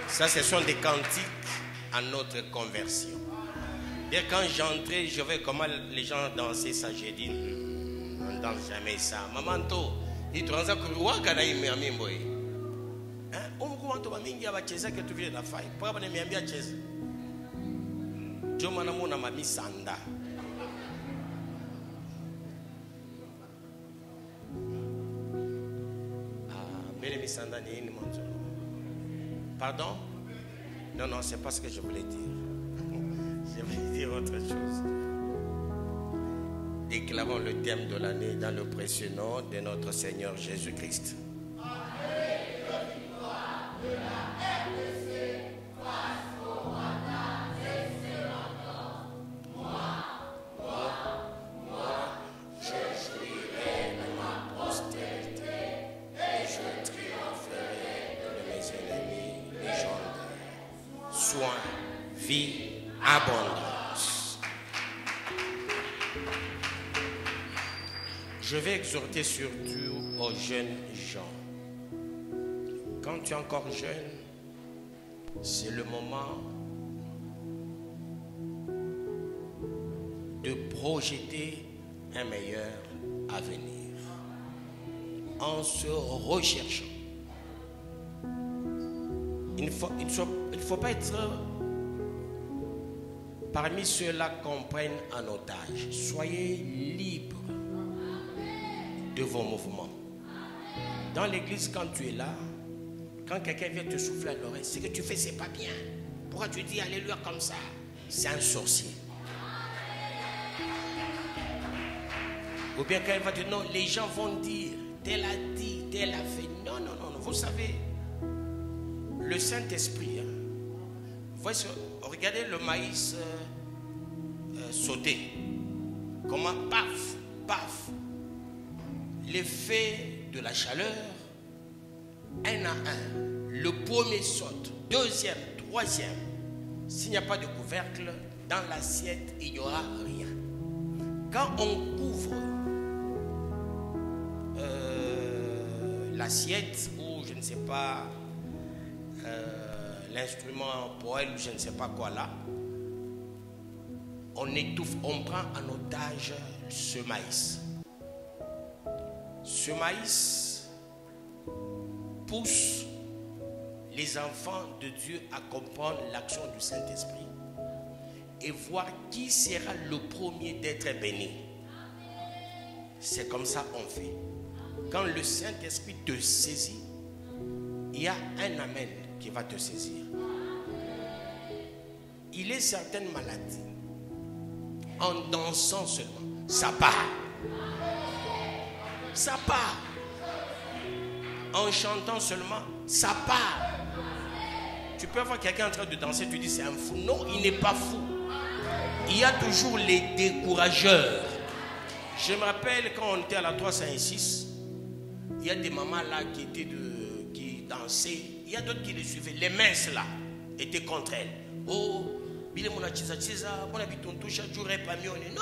Ça, ce sont des cantiques à notre conversion. Et quand j'entrais, je voyais comment les gens dansaient ça. J'ai dit, on ne danse jamais ça. Maman, il te rend ça que roi kana ime amimboy. Hein? On commence à mingi à bacheza que tu viens de la faille. Pourquoi pas ne m'aimer à cheza? Jo manamu na mami sanda. Belle sanda ni une montre. Pardon? Non, non, c'est pas ce que je voulais dire. Je voulais dire autre chose. Déclarons le thème de l'année dans le précieux nom de notre Seigneur Jésus-Christ. Vie, abondance. Je vais exhorter surtout aux jeunes gens. Quand tu es encore jeune, c'est le moment de projeter un meilleur avenir en se recherchant. Il ne faut pas être parmi ceux-là qu'on prenne en otage. Soyez libres de vos mouvements. Dans l'église, quand tu es là, quand quelqu'un vient te souffler à l'oreille, ce que tu fais, c'est pas bien. Pourquoi tu dis alléluia comme ça? C'est un sorcier. Ou bien quand il va dire non, les gens vont dire, tel a dit, tel a fait. Non, non, non, vous savez, le Saint-Esprit, regardez le maïs sauté. Comment, paf, paf. L'effet de la chaleur, un à un. Le premier saute, deuxième, troisième. S'il n'y a pas de couvercle, dans l'assiette, il n'y aura rien. Quand on couvre l'assiette, ou je ne sais pas, l'instrument poêle, je ne sais pas quoi là, on étouffe, on prend en otage ce maïs. Ce maïs pousse les enfants de Dieu à comprendre l'action du Saint-Esprit et voir qui sera le premier d'être béni. C'est comme ça qu'on fait. Quand le Saint-Esprit te saisit, il y a un amen qui va te saisir. Il est certaines maladies, en dansant seulement, ça part. Ça part. En chantant seulement, ça part. Tu peux avoir quelqu'un en train de danser, tu dis c'est un fou. Non, il n'est pas fou. Il y a toujours les décourageurs. Je me rappelle quand on était à la 306, il y a des mamans là qui dansaient. Il y a d'autres qui les suivaient. Les minces là étaient contre elles. Oh, non,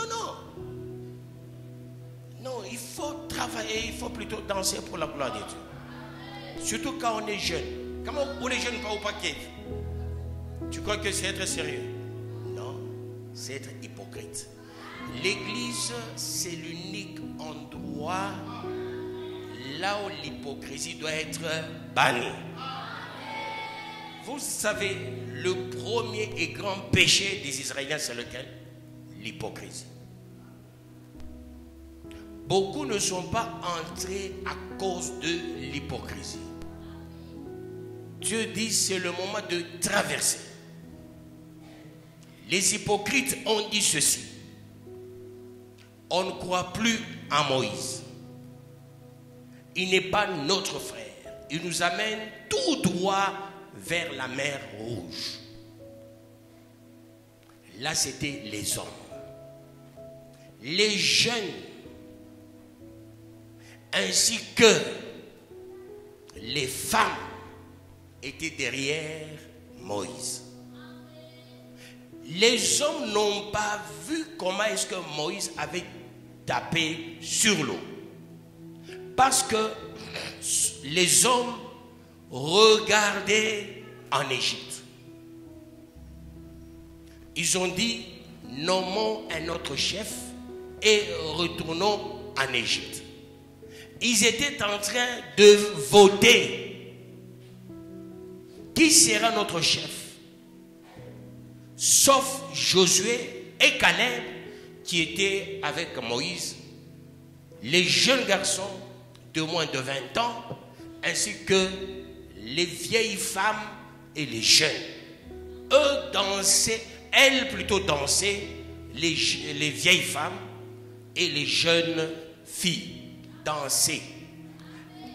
non. Non, il faut travailler, il faut plutôt danser pour la gloire de Dieu. Surtout quand on est jeune. Comment on est jeune, pas au paquet? Tu crois que c'est être sérieux? Non, c'est être hypocrite. L'église, c'est l'unique endroit là où l'hypocrisie doit être bannie. Vous savez, le premier et grand péché des Israéliens, c'est lequel? L'hypocrisie. Beaucoup ne sont pas entrés à cause de l'hypocrisie. Dieu dit c'est le moment de traverser. Les hypocrites ont dit ceci. On ne croit plus en Moïse. Il n'est pas notre frère. Il nous amène tout droit vers la mer Rouge. Là, c'était les hommes. Les jeunes, ainsi que les femmes, étaient derrière Moïse. Les hommes n'ont pas vu comment est-ce que Moïse avait tapé sur l'eau. Parce que les hommes regardaient en Égypte. Ils ont dit, nommons un autre chef et retournons en Égypte. Ils étaient en train de voter. Qui sera notre chef? Sauf Josué et Caleb qui étaient avec Moïse, les jeunes garçons de moins de 20 ans, ainsi que les vieilles femmes et les jeunes. Eux dansaient, elles plutôt dansaient, les vieilles femmes et les jeunes filles dansaient.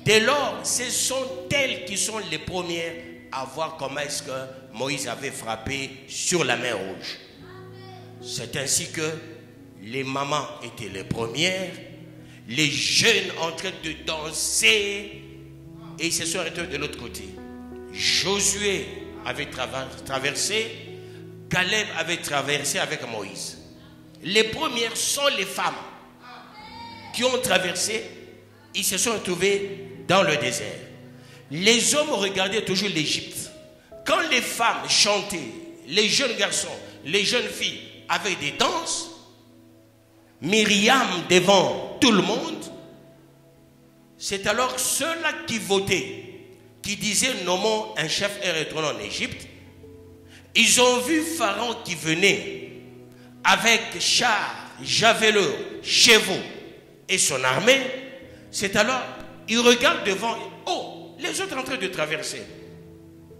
Dès lors, ce sont elles qui sont les premières à voir comment est-ce que Moïse avait frappé sur la mer Rouge. C'est ainsi que les mamans étaient les premières, les jeunes en train de danser, et ils se sont arrêtés de l'autre côté. Josué avait traversé, Caleb avait traversé avec Moïse. Les premières sont les femmes qui ont traversé, ils se sont retrouvés dans le désert. Les hommes regardaient toujours l'Égypte. Quand les femmes chantaient, les jeunes garçons, les jeunes filles avaient des danses, Myriam devant tout le monde, c'est alors ceux-là qui votaient, qui disaient nommons un chef et retournons en Égypte. Ils ont vu Pharaon qui venait avec chars, javelot, chevaux et son armée. C'est alors, ils regardent devant, oh, les autres en train de traverser.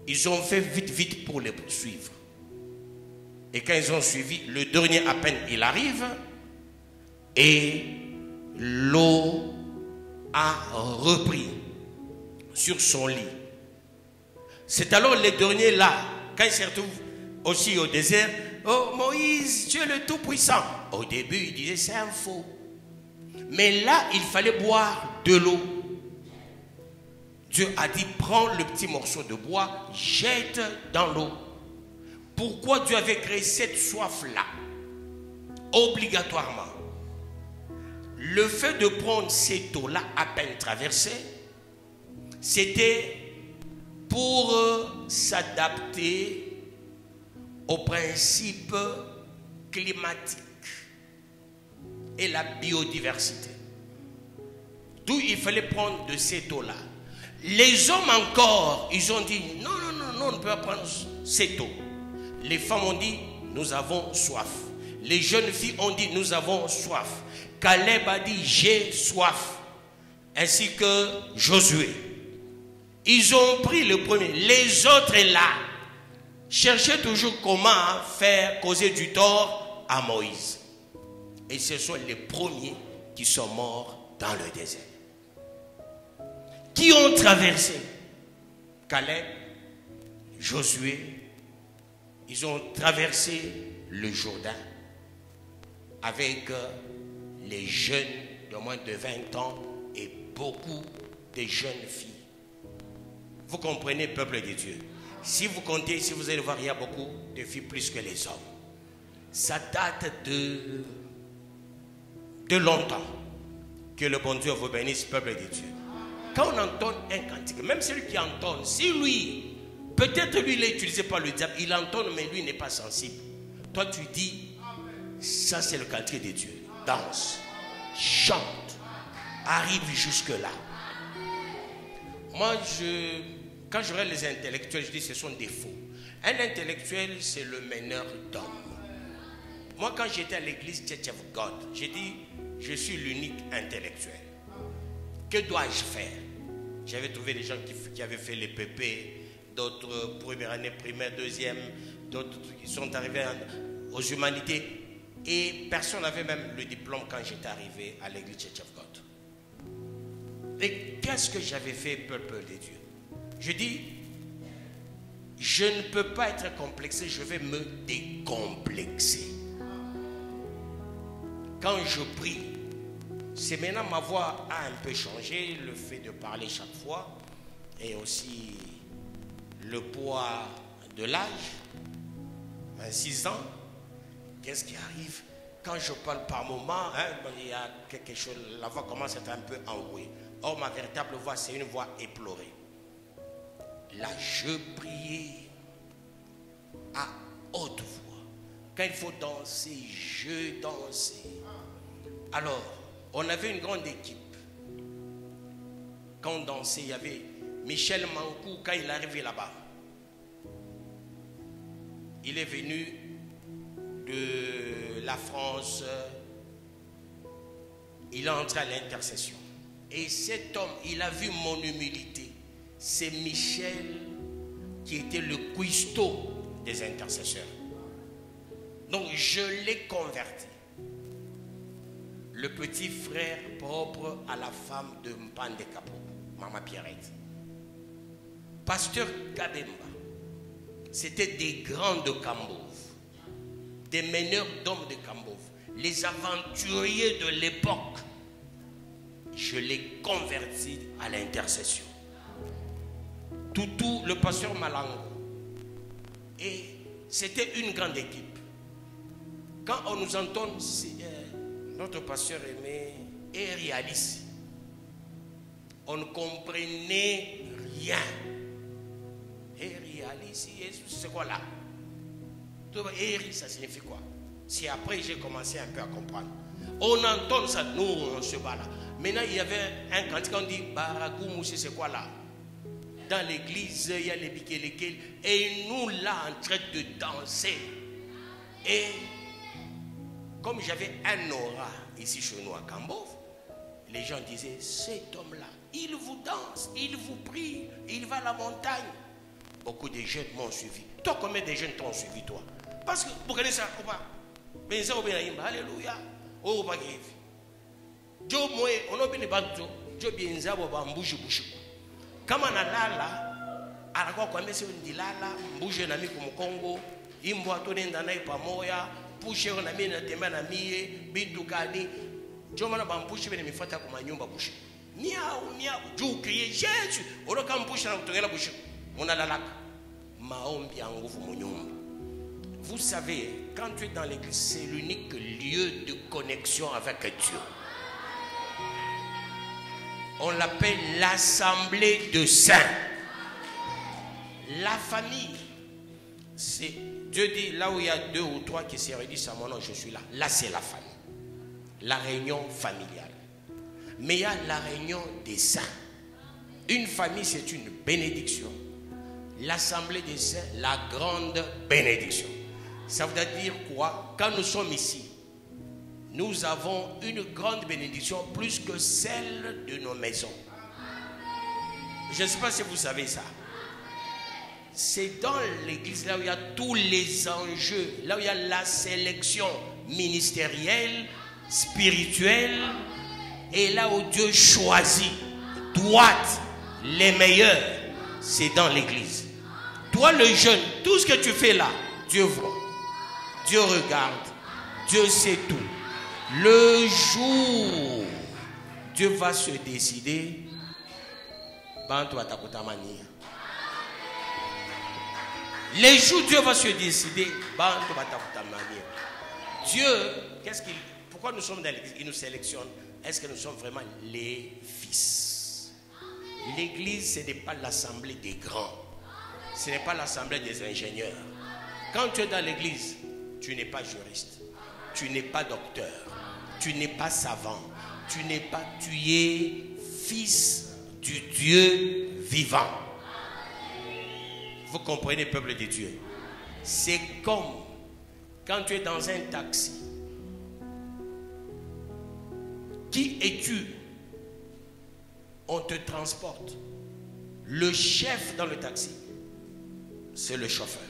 Ils ont fait vite pour les suivre. Et quand ils ont suivi, le dernier à peine il arrive, et l'eau a repris sur son lit. C'est alors les derniers là, quand ils se retrouvent aussi au désert, oh Moïse, tu es le Tout-Puissant. Au début, il disait c'est un faux. Mais là, il fallait boire de l'eau. Dieu a dit, prends le petit morceau de bois, jette dans l'eau. Pourquoi Dieu avait créé cette soif-là? Obligatoirement. Le fait de prendre cette eau-là à peine traversée, c'était pour s'adapter aux principes climatiques et la biodiversité. D'où il fallait prendre de cette eau-là. Les hommes encore, ils ont dit, non, on ne peut pas prendre cette eau. Les femmes ont dit, nous avons soif. Les jeunes filles ont dit, nous avons soif. Caleb a dit, j'ai soif. Ainsi que Josué. Ils ont pris le premier. Les autres là cherchaient toujours comment faire causer du tort à Moïse. Et ce sont les premiers qui sont morts dans le désert. Qui ont traversé? Caleb, Josué, ils ont traversé le Jourdain avec les jeunes de moins de 20 ans et beaucoup de jeunes filles. Vous comprenez, peuple de Dieu? Si vous comptez, si vous allez voir, il y a beaucoup de filles plus que les hommes. Ça date de longtemps. Que le bon Dieu vous bénisse, peuple de Dieu. Quand on entend un cantique, même celui qui entend, si lui, peut-être lui, il n'est utilisé par le diable, il entend, mais lui n'est pas sensible. Toi, tu dis, ça c'est le cantique de Dieu. Danse, chante, arrive jusque-là. Moi, quand je regarde les intellectuels, je dis ce sont des faux. Un intellectuel, c'est le meneur d'hommes. Moi, quand j'étais à l'église Church of God, j'ai dit, je suis l'unique intellectuel. Que dois-je faire? J'avais trouvé des gens qui avaient fait les PP, d'autres première année primaire, deuxième, d'autres qui sont arrivés aux humanités. Et personne n'avait même le diplôme quand j'étais arrivé à l'église Church of God. Et qu'est-ce que j'avais fait, peuple de Dieu? Je dis, je ne peux pas être complexé, je vais me décomplexer. Quand je prie, c'est maintenant ma voix a un peu changé, le fait de parler chaque fois, et aussi le poids de l'âge, 26 ans. Qu'est-ce qui arrive? Quand je parle par moment, il y a quelque chose, la voix commence à être un peu enrouée. Or, ma véritable voix, c'est une voix éplorée. Là, je priais à haute voix. Quand il faut danser, je dansais. Alors, on avait une grande équipe. Quand on dansait, il y avait Michel Mankou, quand il est arrivé là-bas. Il est venu de la France. Il est entré à l'intercession. Et cet homme, il a vu mon humilité. C'est Michel qui était le cuistot des intercesseurs. Donc je l'ai converti. Le petit frère propre à la femme de Mpande Kapo, Maman Pierrette. Pasteur Kabemba, c'était des grands de Kambov, des meneurs d'hommes de Kambov, les aventuriers de l'époque. Je l'ai converti à l'intercession. Toutou, le pasteur Malango. Et c'était une grande équipe. Quand on nous entend, notre pasteur aimé et réaliste, on ne comprenait rien. Et réaliste, c'est quoi là? Ça signifie quoi? C'est après que j'ai commencé un peu à comprendre. On entend ça, nous on se bat là. Maintenant il y avait un cantique, on dit Barakou Moussi, c'est quoi là? Dans l'église, il y a les biquets, et nous là en train de danser. Et comme j'avais un aura ici chez nous à Kambov, les gens disaient, cet homme-là, il vous danse, il vous prie, il va à la montagne. Beaucoup de jeunes m'ont suivi. Toi, combien de jeunes t'ont suivi, toi? Parce que vous connaissez ça, ou pas? Alléluia. Oh, pas grave. Joe Moe, on a bien les bateaux. Joe Bienza, on va bouger. Comme on a là, à la quoi, quand on dit là, bouger nami comme Congo, imbo atone ndana ipamoya, pushe on a mis na tema na mie, bidukani. Joe mana bambushe bene mifata comme nyumba bouche. Miaou, Joe crier Jésus. On a comme bouche na kutongela bouche. On a la lac. Maombi en nguvu munyumba. Vous savez, quand tu es dans l'église, c'est l'unique lieu de connexion avec Dieu. On l'appelle l'assemblée de saints. La famille, c'est Dieu dit là où il y a 2 ou 3 qui se réunissent à mon nom, je suis là. Là, c'est la famille. La réunion familiale. Mais il y a la réunion des saints. Une famille, c'est une bénédiction. L'assemblée des saints, la grande bénédiction. Ça veut dire quoi? Quand nous sommes ici, nous avons une grande bénédiction plus que celle de nos maisons. Je ne sais pas si vous savez ça. C'est dans l'église là où il y a tous les enjeux, là où il y a la sélection ministérielle, spirituelle, et là où Dieu choisit, droite, les meilleurs, c'est dans l'église. Toi le jeune, tout ce que tu fais là, Dieu voit, Dieu regarde, Dieu sait tout. Le jour, Dieu va se décider, les jours Dieu va se décider, Dieu, pourquoi nous sommes dans l'église? Il nous sélectionne. Est-ce que nous sommes vraiment les fils? L'église, ce n'est pas l'assemblée des grands. Ce n'est pas l'assemblée des ingénieurs. Quand tu es dans l'église, tu n'es pas juriste. Tu n'es pas docteur. Tu n'es pas savant. Tu es fils du Dieu vivant. Vous comprenez, peuple de Dieu? C'est comme quand tu es dans un taxi. Qui es-tu? On te transporte. Le chef dans le taxi, c'est le chauffeur.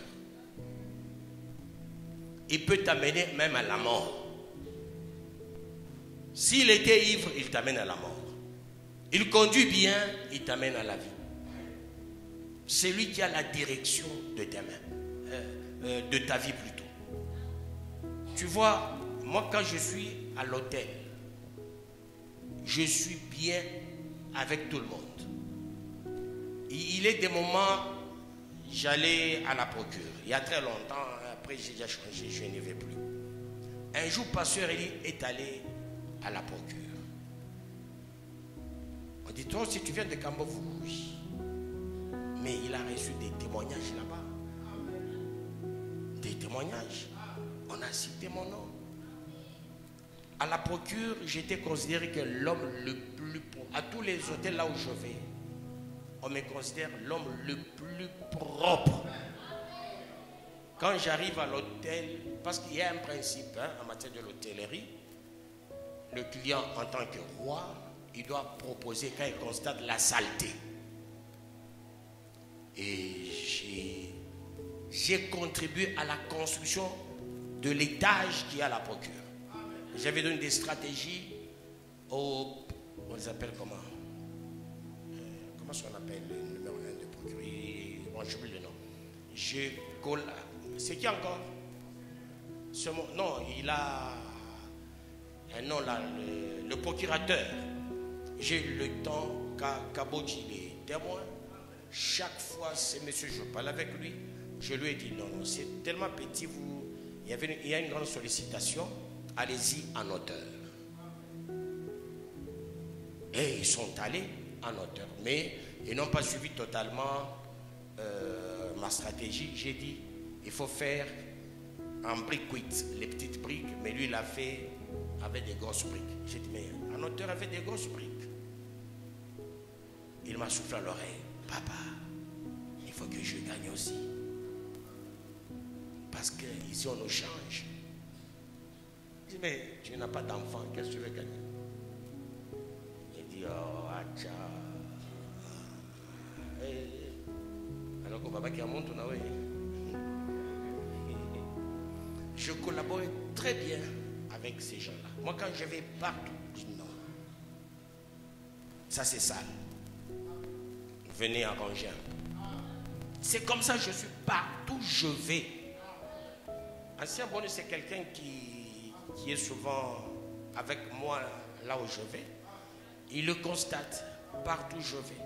Il peut t'amener même à la mort. S'il était ivre, il t'amène à la mort. Il conduit bien, il t'amène à la vie. C'est lui qui a la direction de tes mains, de ta vie plutôt. Tu vois, moi quand je suis à l'hôtel, je suis bien avec tout le monde. Il est des moments, j'allais à la procure. Il y a très longtemps, après j'ai déjà changé, je n'y vais plus. Un jour, pasteur Eli est allé à la procure. On dit, toi aussi tu viens de Kambov? Oui. Mais il a reçu des témoignages là-bas. Des témoignages. On a cité mon nom. À la procure, j'étais considéré que l'homme le plus propre. À tous les hôtels là où je vais, on me considère l'homme le plus propre. Quand j'arrive à l'hôtel, parce qu'il y a un principe en matière de l'hôtellerie, le client en tant que roi, il doit proposer quand il constate la saleté. Et j'ai contribué à la construction de l'étage qui est à la procure. J'avais donné des stratégies on les appelle comment? Comment on appelle le numéro 1 de procure? Bon, j'oublie le nom. C'est qui encore? Non, il a un nom là, le procurateur. J'ai eu le temps Kabodji, les témoins. Chaque fois, c'est monsieur, je parle avec lui. Je lui ai dit non, c'est tellement petit, il y a une grande sollicitation. Allez-y en hauteur. Et ils sont allés en hauteur. Mais ils n'ont pas suivi totalement ma stratégie. J'ai dit, il faut faire en briques cuites, les petites briques. Mais lui, il a fait avec des grosses briques. J'ai dit, mais en hauteur avec des grosses briques. Il m'a soufflé à l'oreille. Papa, il faut que je gagne aussi. Parce qu'ici, on nous change. Je dis, mais tu n'as pas d'enfant, qu'est-ce que tu veux gagner? Il dit, oh, acha. Alors que papa qui a monté, oui. Je collabore très bien avec ces gens-là. Moi, quand je vais partout, je dis non. Ça, c'est sale. Venez arranger un peu. C'est comme ça que je suis partout, je vais. Ancien bonheur, c'est quelqu'un qui est souvent avec moi là où je vais. Il le constate partout où je vais.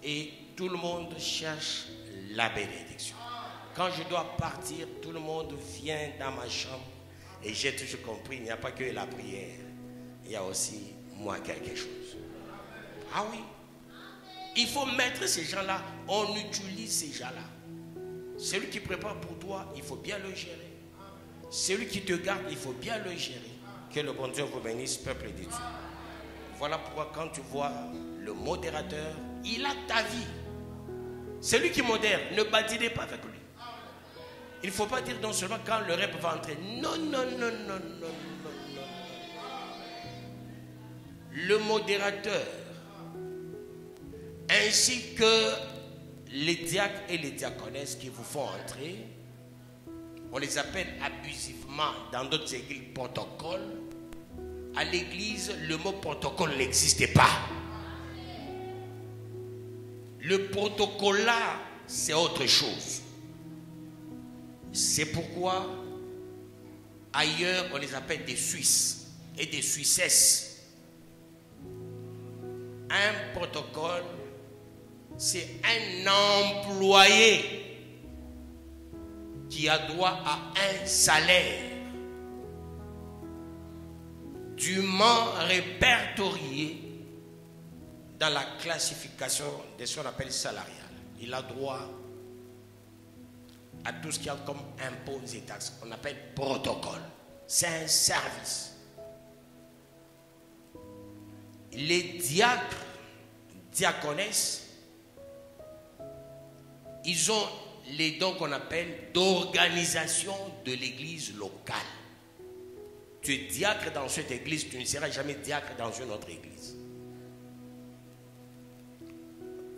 Et tout le monde cherche la bénédiction. Quand je dois partir, tout le monde vient dans ma chambre. Et j'ai toujours compris, il n'y a pas que la prière. Il y a aussi moi quelque chose. Ah oui. Il faut mettre ces gens-là. On utilise ces gens-là. Celui qui prépare pour toi, il faut bien le gérer. Celui qui te garde, il faut bien le gérer. Que le bon Dieu vous bénisse, peuple de Dieu. Voilà pourquoi quand tu vois le modérateur, il a ta vie. Celui qui modère, ne badinez pas avec lui. Il ne faut pas dire non seulement quand le rep va entrer. Non, non, non, non, non, non, non. Le modérateur, ainsi que les diacres et les diaconesses qui vous font entrer, on les appelle abusivement dans d'autres églises protocole. À l'église, le mot protocole n'existait pas. Le protocolat, c'est autre chose. C'est pourquoi ailleurs, on les appelle des Suisses et des Suissesses. Un protocole, c'est un employé qui a droit à un salaire dûment répertorié dans la classification de ce qu'on appelle salarial. Il a droit à tout ce qu'il y a comme impôts et taxes. On appelle protocole. C'est un service. Les diacres, diaconesses, ils ont les dons qu'on appelle d'organisation de l'église locale. Tu es diacre dans cette église, tu ne seras jamais diacre dans une autre église.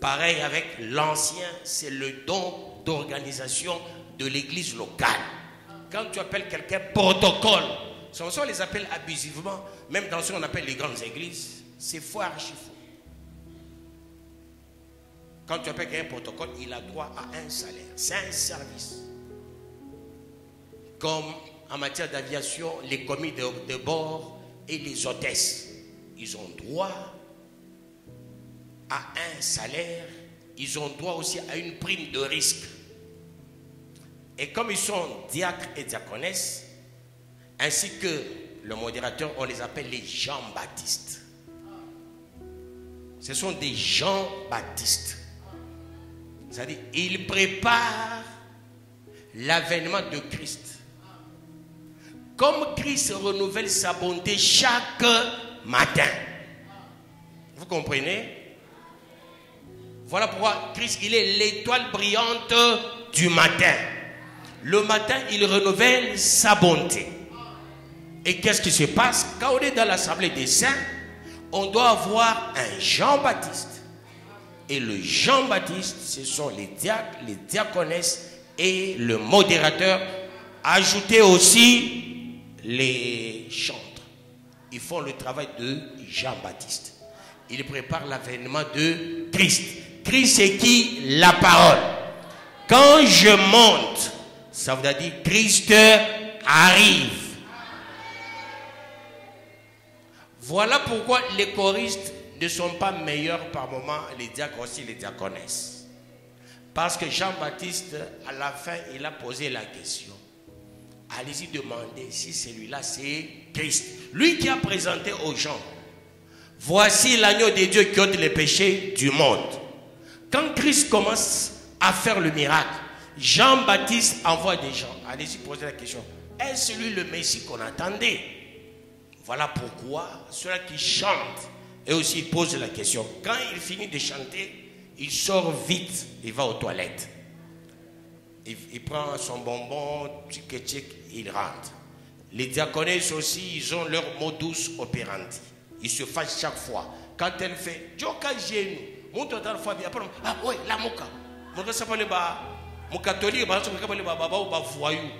Pareil avec l'ancien, c'est le don d'organisation de l'église locale. Quand tu appelles quelqu'un protocole, on les appelle abusivement, même dans ce qu'on appelle les grandes églises, c'est faux, archi faux. Quand tu appelles quelqu'un protocole, il a droit à un salaire. C'est un service. Comme en matière d'aviation, les commis de bord et les hôtesses, ils ont droit à un salaire. Ils ont droit aussi à une prime de risque. Et comme ils sont diacres et diaconesses, ainsi que le modérateur, on les appelle les Jean-Baptistes. Ce sont des Jean-Baptistes. C'est-à-dire, il prépare l'avènement de Christ. Comme Christ renouvelle sa bonté chaque matin. Vous comprenez? Voilà pourquoi Christ, il est l'étoile brillante du matin. Le matin, il renouvelle sa bonté. Et qu'est-ce qui se passe? Quand on est dans l'assemblée des saints, on doit avoir un Jean-Baptiste. Et le Jean-Baptiste, ce sont les diacres, les diaconesses et le modérateur. Ajoutez aussi les chantres. Ils font le travail de Jean-Baptiste. Ils préparent l'avènement de Christ. Christ, c'est qui? La parole. Quand je monte, ça veut dire Christ arrive. Voilà pourquoi les choristes ne sont pas meilleurs par moment, les diacres aussi, les diaconesses. Parce que Jean-Baptiste, à la fin, il a posé la question. Allez-y demander si celui-là c'est Christ. Lui qui a présenté aux gens, voici l'agneau de Dieu qui ôte les péchés du monde. Quand Christ commence à faire le miracle, Jean-Baptiste envoie des gens. Allez-y poser la question. Est-ce lui le Messie qu'on attendait? Voilà pourquoi ceux qui chantent et aussi posent la question. Quand il finit de chanter, il sort vite, il va aux toilettes. Il prend son bonbon, tchic, il rentre. Les diaconesses aussi, ils ont leur mot douce opérandi. Ils se fâchent chaque fois. Quand elle fait, Joka Génou, mon total fois, ah oui, la moka. Mon s'appelle mon catholique, mon s'appelle voyou.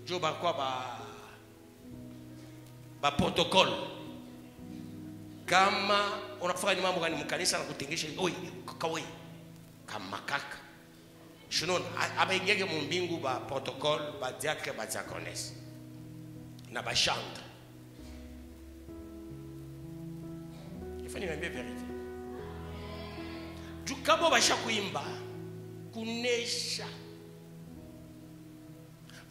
Je vais quoi, protocole. Kama on a fait un peu de kanisa na kutengesha oi kawai kama kaka shinon abengege mu mbingu ba protocole ba diacre ba diaconesse na ba chante. Il faut niambie vérité. Du kabo ba shakuimba kunesha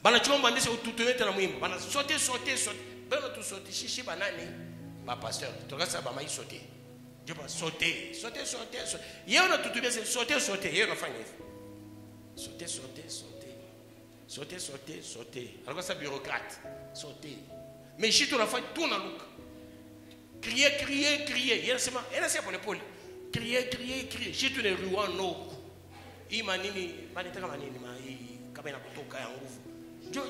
bana chomba ndese ututumete na mwimba bana sauter bana tu sauter shishi banani ba pasteur tu regardes ça ba mai sauter. Je vais sauter. Il y a un autre tout bien, sauter. Il y a un enfant. Sauter. Alors ça bureaucrate. Sauter. Mais si tu l'as fait, tout n'a look. Crier. Il y a ça pour l'épaule. Crier. Si tu n'es ruan no. Imanini, manita manini, kamena kutoka ya nguvu.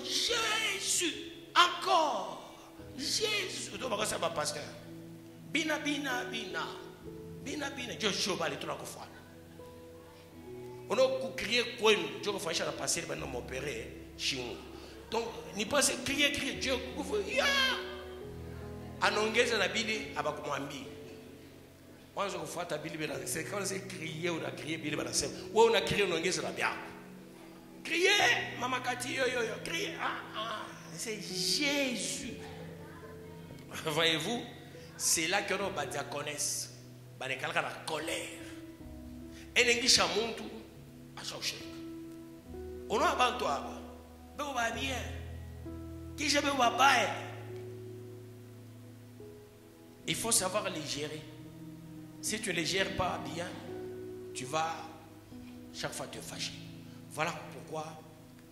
Jésus, encore. Jésus. Tu vas ça ba pasteur. Bina. Je suis allé tout la fois. On a crié quoi? Je vais faire la passer maintenant m'opérer chez nous. Donc, ni pas crier. Dieu couvre. Ya. Anongeza la Bible abakumwambi. Mwanzo kufuata Bible bila c'est quand c'est crier on a crié Bible bila c'est. Ouais on a crié anongeza la bien. Crier mama kati yo. Crier. C'est Jésus. Voyez-vous? C'est là que nous diaconesse, banekala la colère. Et n'engisha muntu asausheka. Ono abantu aba, bebo ba bien. Kisha bebo ba bae. Il faut savoir les gérer. Si tu ne les gères pas bien, tu vas chaque fois te fâcher. Voilà pourquoi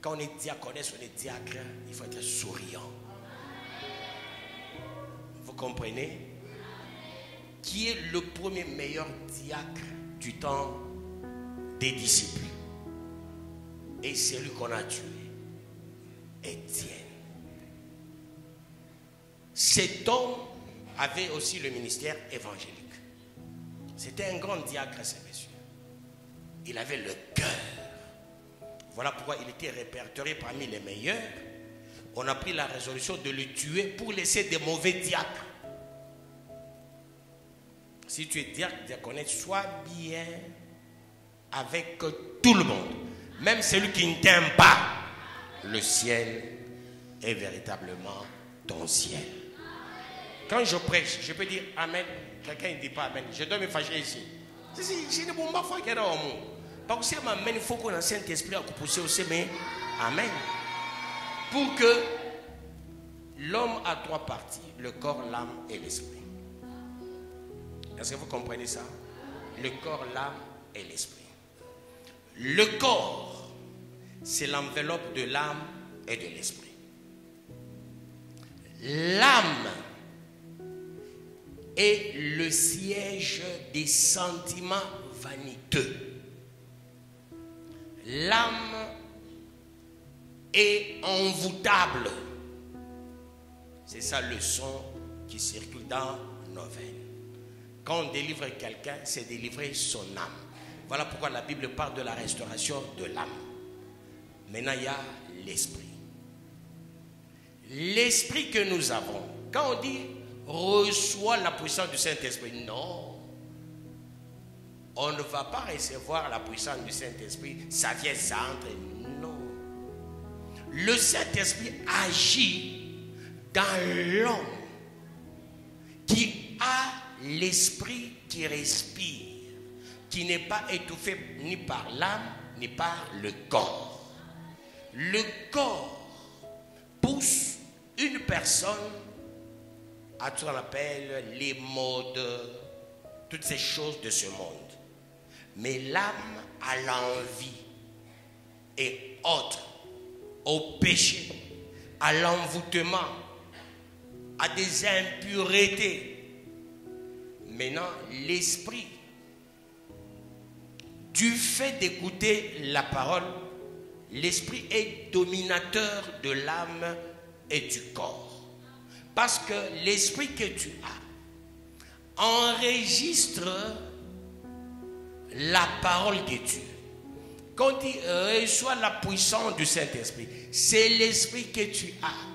quand on est diaconesse, on est diacre, il faut être souriant. Vous comprenez? Qui est le premier meilleur diacre du temps des disciples? Et c'est lui qu'on a tué. Étienne. Cet homme avait aussi le ministère évangélique. C'était un grand diacre, ces messieurs. Il avait le cœur. Voilà pourquoi il était répertorié parmi les meilleurs. On a pris la résolution de le tuer pour laisser des mauvais diacres. Si tu es diacre, diaconesse, sois bien avec tout le monde. Même celui qui ne t'aime pas. Le ciel est véritablement ton ciel. Quand je prêche, je peux dire Amen. Quelqu'un ne dit pas Amen. Je dois me fâcher ici. C'est une bombe fois qu'il y a dans le monde. Parce que il faut qu'on ait un Saint-Esprit à pousser aussi, mais Amen. Pour que l'homme a trois parties, le corps, l'âme et l'esprit. Est-ce que vous comprenez ça? Le corps, l'âme et l'esprit. Le corps, c'est l'enveloppe de l'âme et de l'esprit. L'âme est le siège des sentiments vaniteux. L'âme est envoûtable. C'est ça le son qui circule dans nos veines. Quand on délivre quelqu'un, c'est délivrer son âme. Voilà pourquoi la Bible parle de la restauration de l'âme. Maintenant, il y a l'esprit. L'esprit que nous avons, quand on dit reçoit la puissance du Saint-Esprit, non. On ne va pas recevoir la puissance du Saint-Esprit, ça vient, ça entre. Non. Le Saint-Esprit agit dans l'homme qui a l'esprit qui respire, qui n'est pas étouffé ni par l'âme, ni par le corps. Le corps pousse une personne à ce qu'on appelle les modes, toutes ces choses de ce monde. Mais l'âme a l'envie et autres, au péché, à l'envoûtement, à des impuretés. Maintenant, l'esprit, du fait d'écouter la parole, l'esprit est dominateur de l'âme et du corps. Parce que l'esprit que tu as enregistre la parole de Dieu. Quand tu reçois la puissance du Saint-Esprit, c'est l'esprit que tu as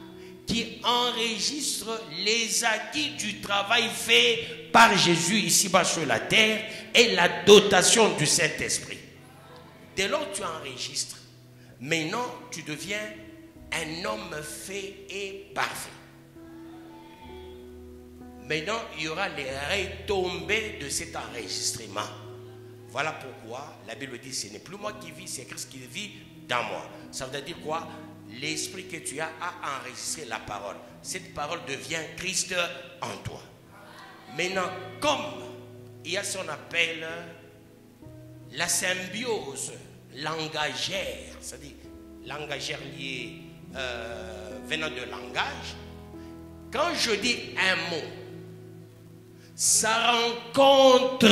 qui enregistre les acquis du travail fait par Jésus ici-bas sur la terre et la dotation du Saint-Esprit. Dès lors que tu enregistres, maintenant tu deviens un homme fait et parfait. Maintenant, il y aura les retombées de cet enregistrement. Voilà pourquoi la Bible dit, ce n'est plus moi qui vis, c'est Christ qui vit dans moi. Ça veut dire quoi? L'esprit que tu as a enregistré la parole. Cette parole devient Christ en toi. Maintenant, comme il y a ce qu'on appelle la symbiose langagère, c'est-à-dire langagère lié venant de langage, quand je dis un mot, ça rencontre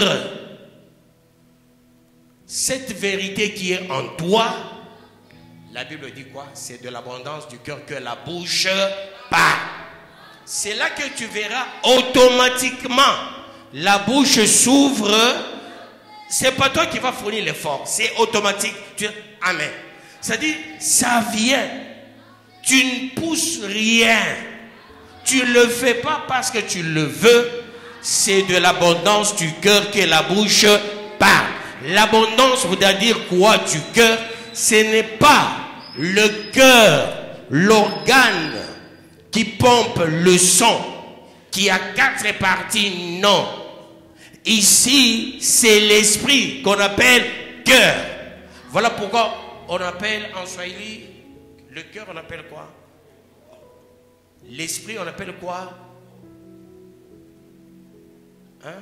cette vérité qui est en toi. La Bible dit quoi? C'est de l'abondance du cœur que la bouche parle. C'est là que tu verras automatiquement la bouche s'ouvre. C'est pas toi qui vas fournir l'effort, c'est automatique. Amen. C'est-à-dire, ça vient. Tu ne pousses rien. Tu ne le fais pas parce que tu le veux. C'est de l'abondance du cœur que la bouche parle. L'abondance voudrait dire quoi du cœur? Ce n'est pas le cœur, l'organe qui pompe le sang, qui a 4 parties, non. Ici, c'est l'esprit qu'on appelle cœur. Voilà pourquoi on appelle en Swahili, le cœur on appelle quoi? L'esprit on appelle quoi? Hein?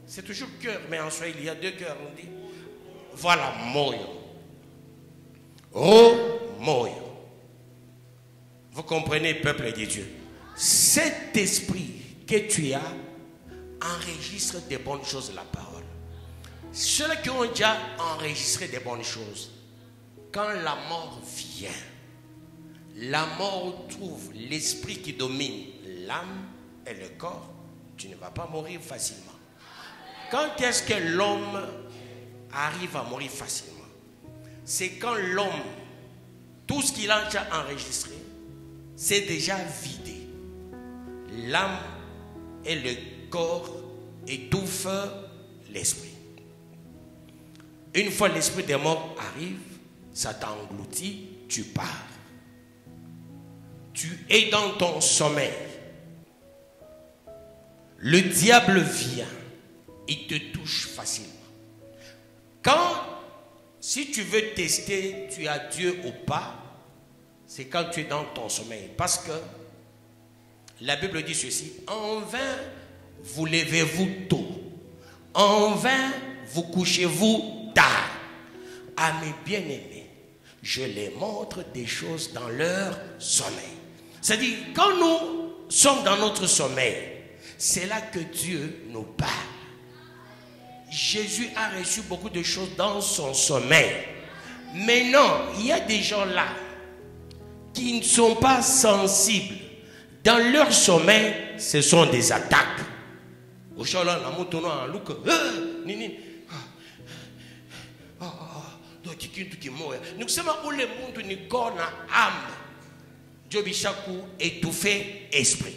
C'est toujours cœur, mais en Swahili il y a 2 cœurs, on dit. Voilà, moyo. Oh, moyo. Vous comprenez, peuple de Dieu? Cet esprit que tu as enregistre des bonnes choses, la parole. Ceux qui ont déjà enregistré des bonnes choses, quand la mort vient, la mort trouve l'esprit qui domine l'âme et le corps, tu ne vas pas mourir facilement. Quand est-ce que l'homme arrive à mourir facilement? C'est quand l'homme, tout ce qu'il a déjà enregistré, c'est déjà vidé. L'âme et le corps étouffent l'esprit. Une fois l'esprit des morts arrive, ça t'engloutit, tu pars. Tu es dans ton sommeil. Le diable vient, il te touche facilement. Si tu veux tester, tu as Dieu ou pas, c'est quand tu es dans ton sommeil. Parce que la Bible dit ceci: en vain vous levez-vous tôt, en vain vous couchez-vous tard. à mes bien-aimés, je les montre des choses dans leur sommeil. C'est-à-dire, quand nous sommes dans notre sommeil, c'est là que Dieu nous parle. Jésus a reçu beaucoup de choses dans son sommeil. Mais non, il y a des gens là qui ne sont pas sensibles. Dans leur sommeil, ce sont des attaques. Au chalon, la moto noire, look, nous sommes où le monde n'est qu'en âme. Dieu bichakou étouffé esprit.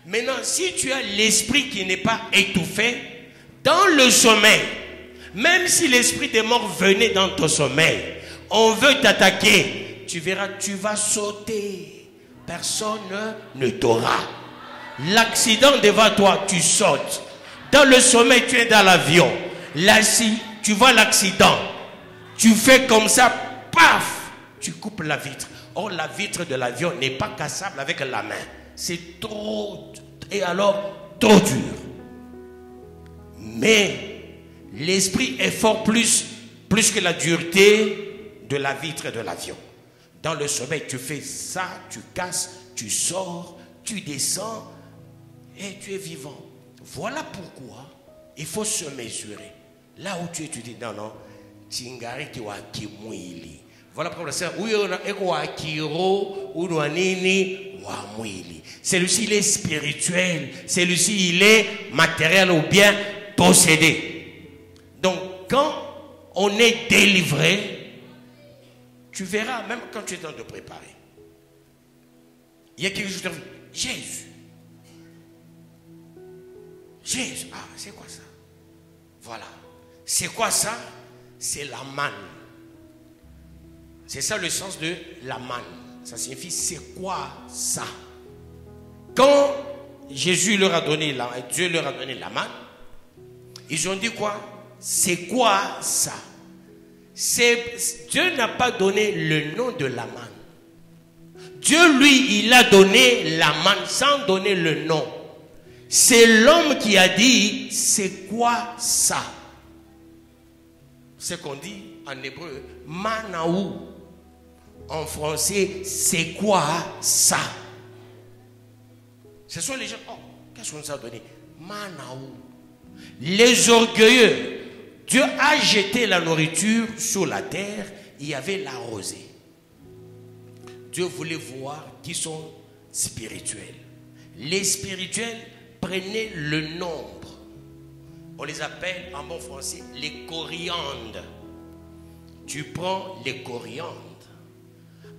Maintenant, si tu as l'esprit qui n'est pas étouffé, dans le sommeil, même si l'esprit des morts venait dans ton sommeil, on veut t'attaquer, tu verras, tu vas sauter. Personne ne t'aura. L'accident devant toi, tu sautes. Dans le sommeil, tu es dans l'avion. Là, si tu vois l'accident, tu fais comme ça, paf, tu coupes la vitre. Or, la vitre de l'avion n'est pas cassable avec la main. C'est trop, et alors, trop dur. Mais l'esprit est fort plus que la dureté de la vitre de l'avion. Dans le sommeil, tu fais ça, tu casses, tu sors, tu descends et tu es vivant. Voilà pourquoi il faut se mesurer. Là où tu étudies, non, tingari kiwa kimwili. Voilà pourquoi c'est celui-ci il est spirituel, celui-ci il est matériel ou bien possédé. Donc quand on est délivré, tu verras même quand tu es en train de préparer. Il y a quelque chose de Jésus. Jésus, ah c'est quoi ça? Voilà. C'est quoi ça? C'est la manne. C'est ça le sens de la manne. Ça signifie c'est quoi ça? Quand Jésus leur a donné Dieu leur a donné la manne, ils ont dit quoi? C'est quoi ça? Dieu n'a pas donné le nom de la manne. Dieu lui, il a donné la manne sans donner le nom. C'est l'homme qui a dit c'est quoi ça? C'est qu'on dit en hébreu manaou. En français, c'est quoi ça? Ce sont les gens, oh, qu'est-ce qu'on nous a donné? Manaou. Les orgueilleux, Dieu a jeté la nourriture sur la terre, il y avait la rosée. Dieu voulait voir qui sont spirituels. Les spirituels prenaient le nombre. On les appelle en bon français les coriandres. Tu prends les coriandres.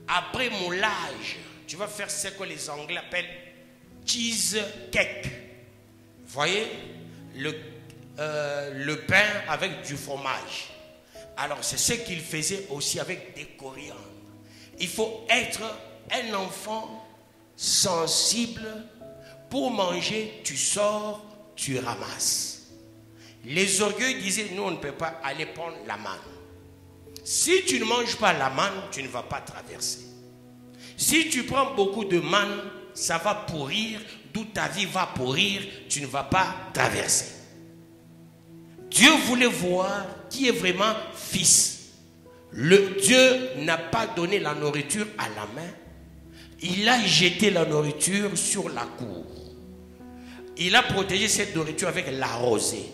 Après moulage, tu vas faire ce que les Anglais appellent cheesecake. Vous voyez le pain avec du fromage. Alors c'est ce qu'il faisait aussi avec des coriandres. Il faut être un enfant sensible. Pour manger, tu sors, tu ramasses. Les orgueils disaient, nous on ne peut pas aller prendre la manne. Si tu ne manges pas la manne, tu ne vas pas traverser. Si tu prends beaucoup de manne, ça va pourrir, d'où ta vie va pourrir, tu ne vas pas traverser. Dieu voulait voir qui est vraiment fils. Dieu n'a pas donné la nourriture à la main. Il a jeté la nourriture sur la cour. Il a protégé cette nourriture avec la rosée.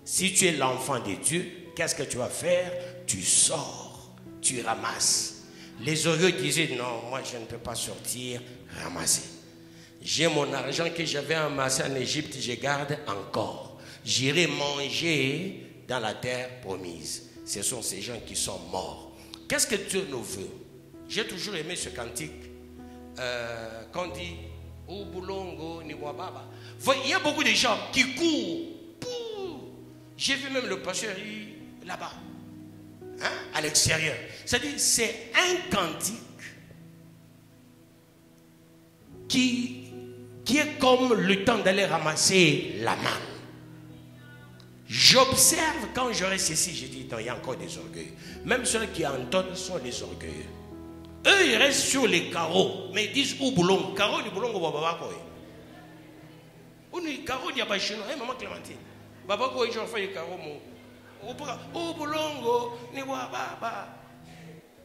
Si tu es l'enfant de Dieu, qu'est-ce que tu vas faire? Tu sors, tu ramasses. Les orgueils disaient, non, moi je ne peux pas sortir, ramasser. J'ai mon argent que j'avais amassé en Égypte, je garde encore. J'irai manger dans la terre promise. Ce sont ces gens qui sont morts. Qu'est-ce que Dieu nous veut? J'ai toujours aimé ce cantique. Quand on dit, Ubulongo ni wababa. Il y a beaucoup de gens qui courent. J'ai vu même le pasteur là-bas. Hein, à l'extérieur. C'est-à-dire, c'est un cantique qui est comme le temps d'aller ramasser la manne. J'observe quand je reste ici, je dis, non, il y a encore des orgueils. Même ceux qui entonnent sont les orgueilleux. Eux, ils restent sur les carreaux, mais ils disent où boulon. Carreau, du boulon, au baba quoi. Où ni carreau, il n'y a pas chez nous. Maman Clémentine. Baba quoi, ils ont fait les carreaux, mon. Oh, bolongo, ni wa baba.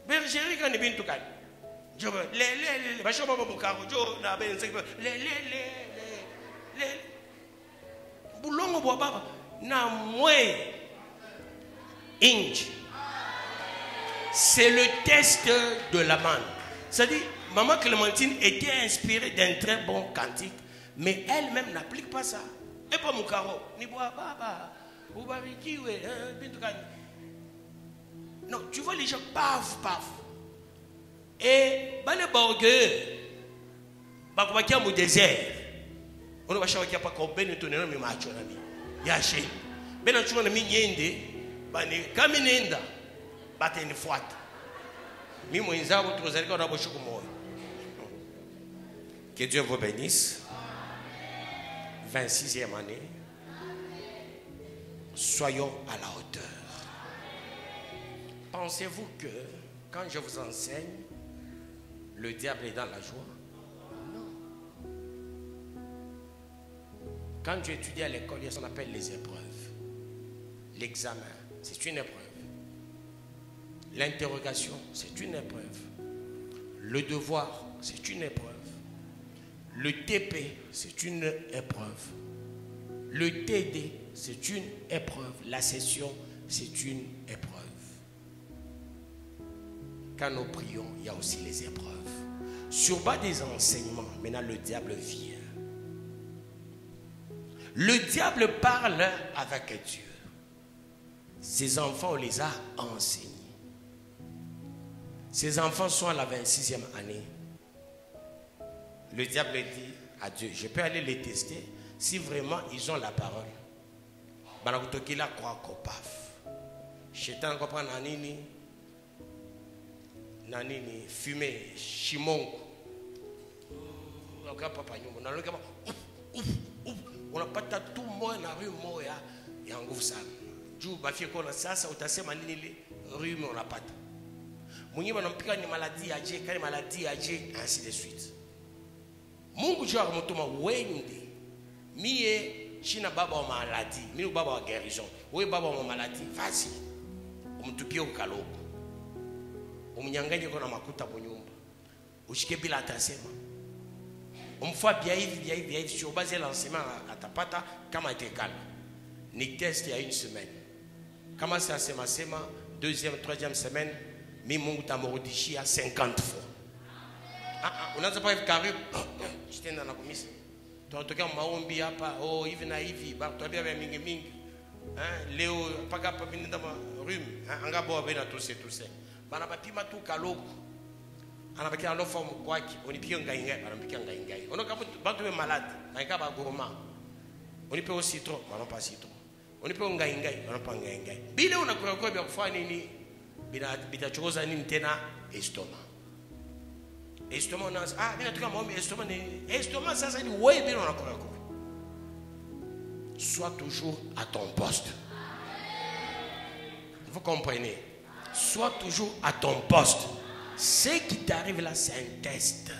Bergerie quand ni tout kan. Je veux les ba shoba mo karo jo na ben se les bolongo bo baba na mwe inch. C'est le test de la manne. C'est-à-dire, maman Clémentine était inspirée d'un très bon cantique, mais elle-même n'applique pas ça. Et pas mon carreau. Non, tu vois les gens, paf, paf. Et les borgueux, qui a mon désert. On va chercher à pas qu'on bénisse ton nom, mais ma chou nami. Yaché. Ben chou nami yende, bani kaminenda. Bate ni fuata. Mi mwenzangu tunazalika na boshuku moyo. Que Dieu vous bénisse. 26e année. Soyons à la hauteur. Pensez-vous que quand je vous enseigne, le diable est dans la joie? Non. Quand tu étudies à l'école, il y a ce qu'on appelle les épreuves. L'examen, c'est une épreuve. L'interrogation, c'est une épreuve. Le devoir, c'est une épreuve. Le TP, c'est une épreuve. Le TD, c'est une épreuve. La session, c'est une épreuve. Quand nous prions, il y a aussi les épreuves. Sur bas des enseignements, maintenant le diable vient. Le diable parle avec Dieu. Ses enfants, on les a enseignés. Ces enfants sont à la 26e année. Le diable dit à Dieu, je peux aller les tester si vraiment ils ont la parole. Banakutokila kwa kopaf. Shetan comprend nanini fumé chimongo. On n'a pas tout moi na rue moya ya nguvu sana. Juu bafie kona sasa utasema nini ile rue on n'a pas. Mwenyewe anampika ni maladie aje, kani maladie aje, ainsi de suite. Mungu jua kumtuma wende. Mie shina baba wa maladie, mimi baba wa guérison. Wewe baba wa maladie, vas-y. Umtupie ukaloko. Umnyanganye kuna makuta kwa nyumba. Ushike bila atasema. Umfua bia hivi sur base de l'enseignement atapata kama itekala. Ni test il y a une semaine. Kama ça sema deuxième, troisième semaine. Mais Mungu tamurudishia 50 fois. Unaanza pa hivi karibu. Jitenda na kumisa. Tunatokea maombi hapa. Oh hivi na hivi. Tuambia vya mingi. Leo paka hapa binenda ma rhume. Angabo bena tuse. Bana bapima tu kaloko. Anabakia ndo forme kwaki. Onipia ngaingai, banampika ngaingai. Ono kama bantu be malade. Ngainga ba gourmand. Onipe au citron, bana pas citron. Onipe ngaingai, bana pas ngaingai. Bila unakula kwa bya kufanya nini? Bitachokoza nini tena estoma. Estoma na bila tuka maombi estoma ni estoma sasa ni wewe bila unakula kwa. Sois toujours à ton poste. Vous comprenez? Sois toujours à ton poste. Ce qui t'arrive là, c'est un test.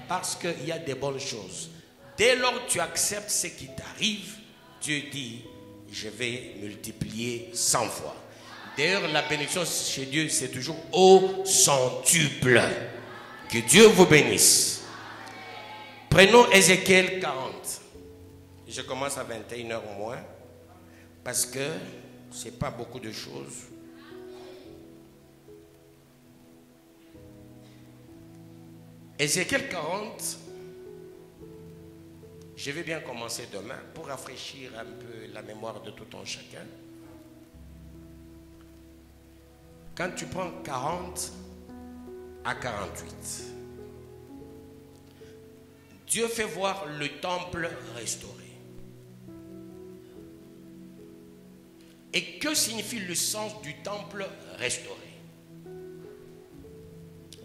Parce qu'il y a des bonnes choses. Dès lors que tu acceptes ce qui t'arrive, Dieu dit, je vais multiplier 100 fois. D'ailleurs, la bénédiction chez Dieu, c'est toujours au centuple. Que Dieu vous bénisse. Prenons Ézéchiel 40. Je commence à 21h au moins. Parce que ce n'est pas beaucoup de choses. Ézéchiel 40, je vais bien commencer demain pour rafraîchir un peu la mémoire de tout un chacun. Quand tu prends 40 à 48, Dieu fait voir le temple restauré. Et que signifie le sens du temple restauré?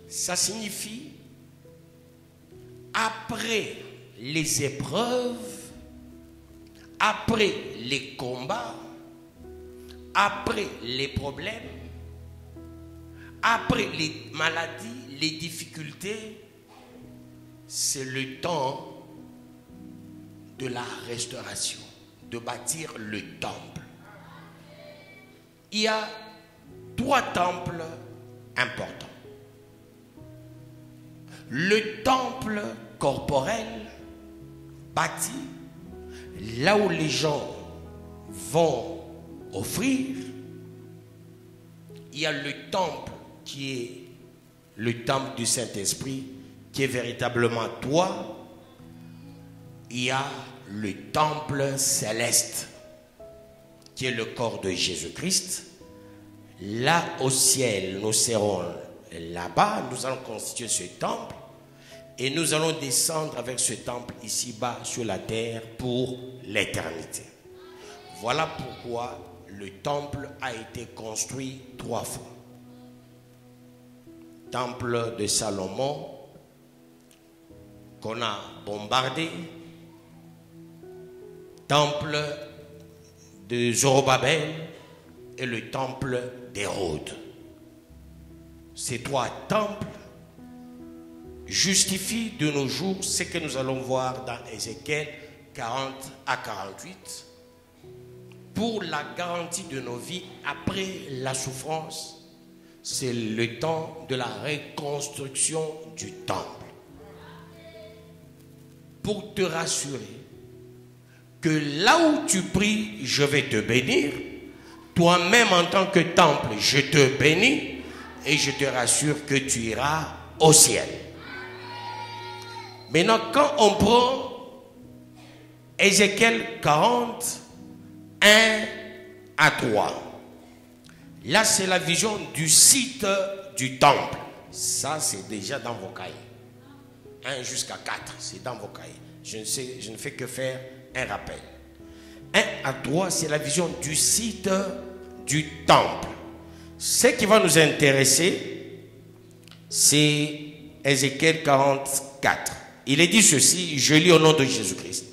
Ça signifie après les épreuves, après les combats, après les problèmes, après les maladies, les difficultés, c'est le temps de la restauration, de bâtir le temple. il y a 3 temples importants. Le temple corporel bâti, là où les gens vont offrir. Il y a le temple qui est le temple du Saint-Esprit, qui est véritablement toi. Il y a le temple céleste, qui est le corps de Jésus-Christ. Là au ciel, nous serons là-bas, nous allons constituer ce temple et nous allons descendre avec ce temple ici-bas sur la terre pour l'éternité. Voilà pourquoi le temple a été construit 3 fois. Temple de Salomon qu'on a bombardé, temple de Zorobabel et le temple d'Hérode. Ces 3 temples justifient de nos jours ce que nous allons voir dans Ézéchiel 40 à 48. Pour la garantie de nos vies après la souffrance, c'est le temps de la reconstruction du temple. Pour te rassurer que là où tu pries, je vais te bénir. Toi-même en tant que temple, je te bénis et je te rassure que tu iras au ciel. Maintenant, quand on prend Ézéchiel 40, 1 à 3, là c'est la vision du site du temple. Ça c'est déjà dans vos cahiers. 1 jusqu'à 4, c'est dans vos cahiers. Je ne fais que faire un rappel. 1 à 3, c'est la vision du site du temple. Ce qui va nous intéresser, c'est Ézéchiel 44. Il est dit ceci, je lis au nom de Jésus-Christ.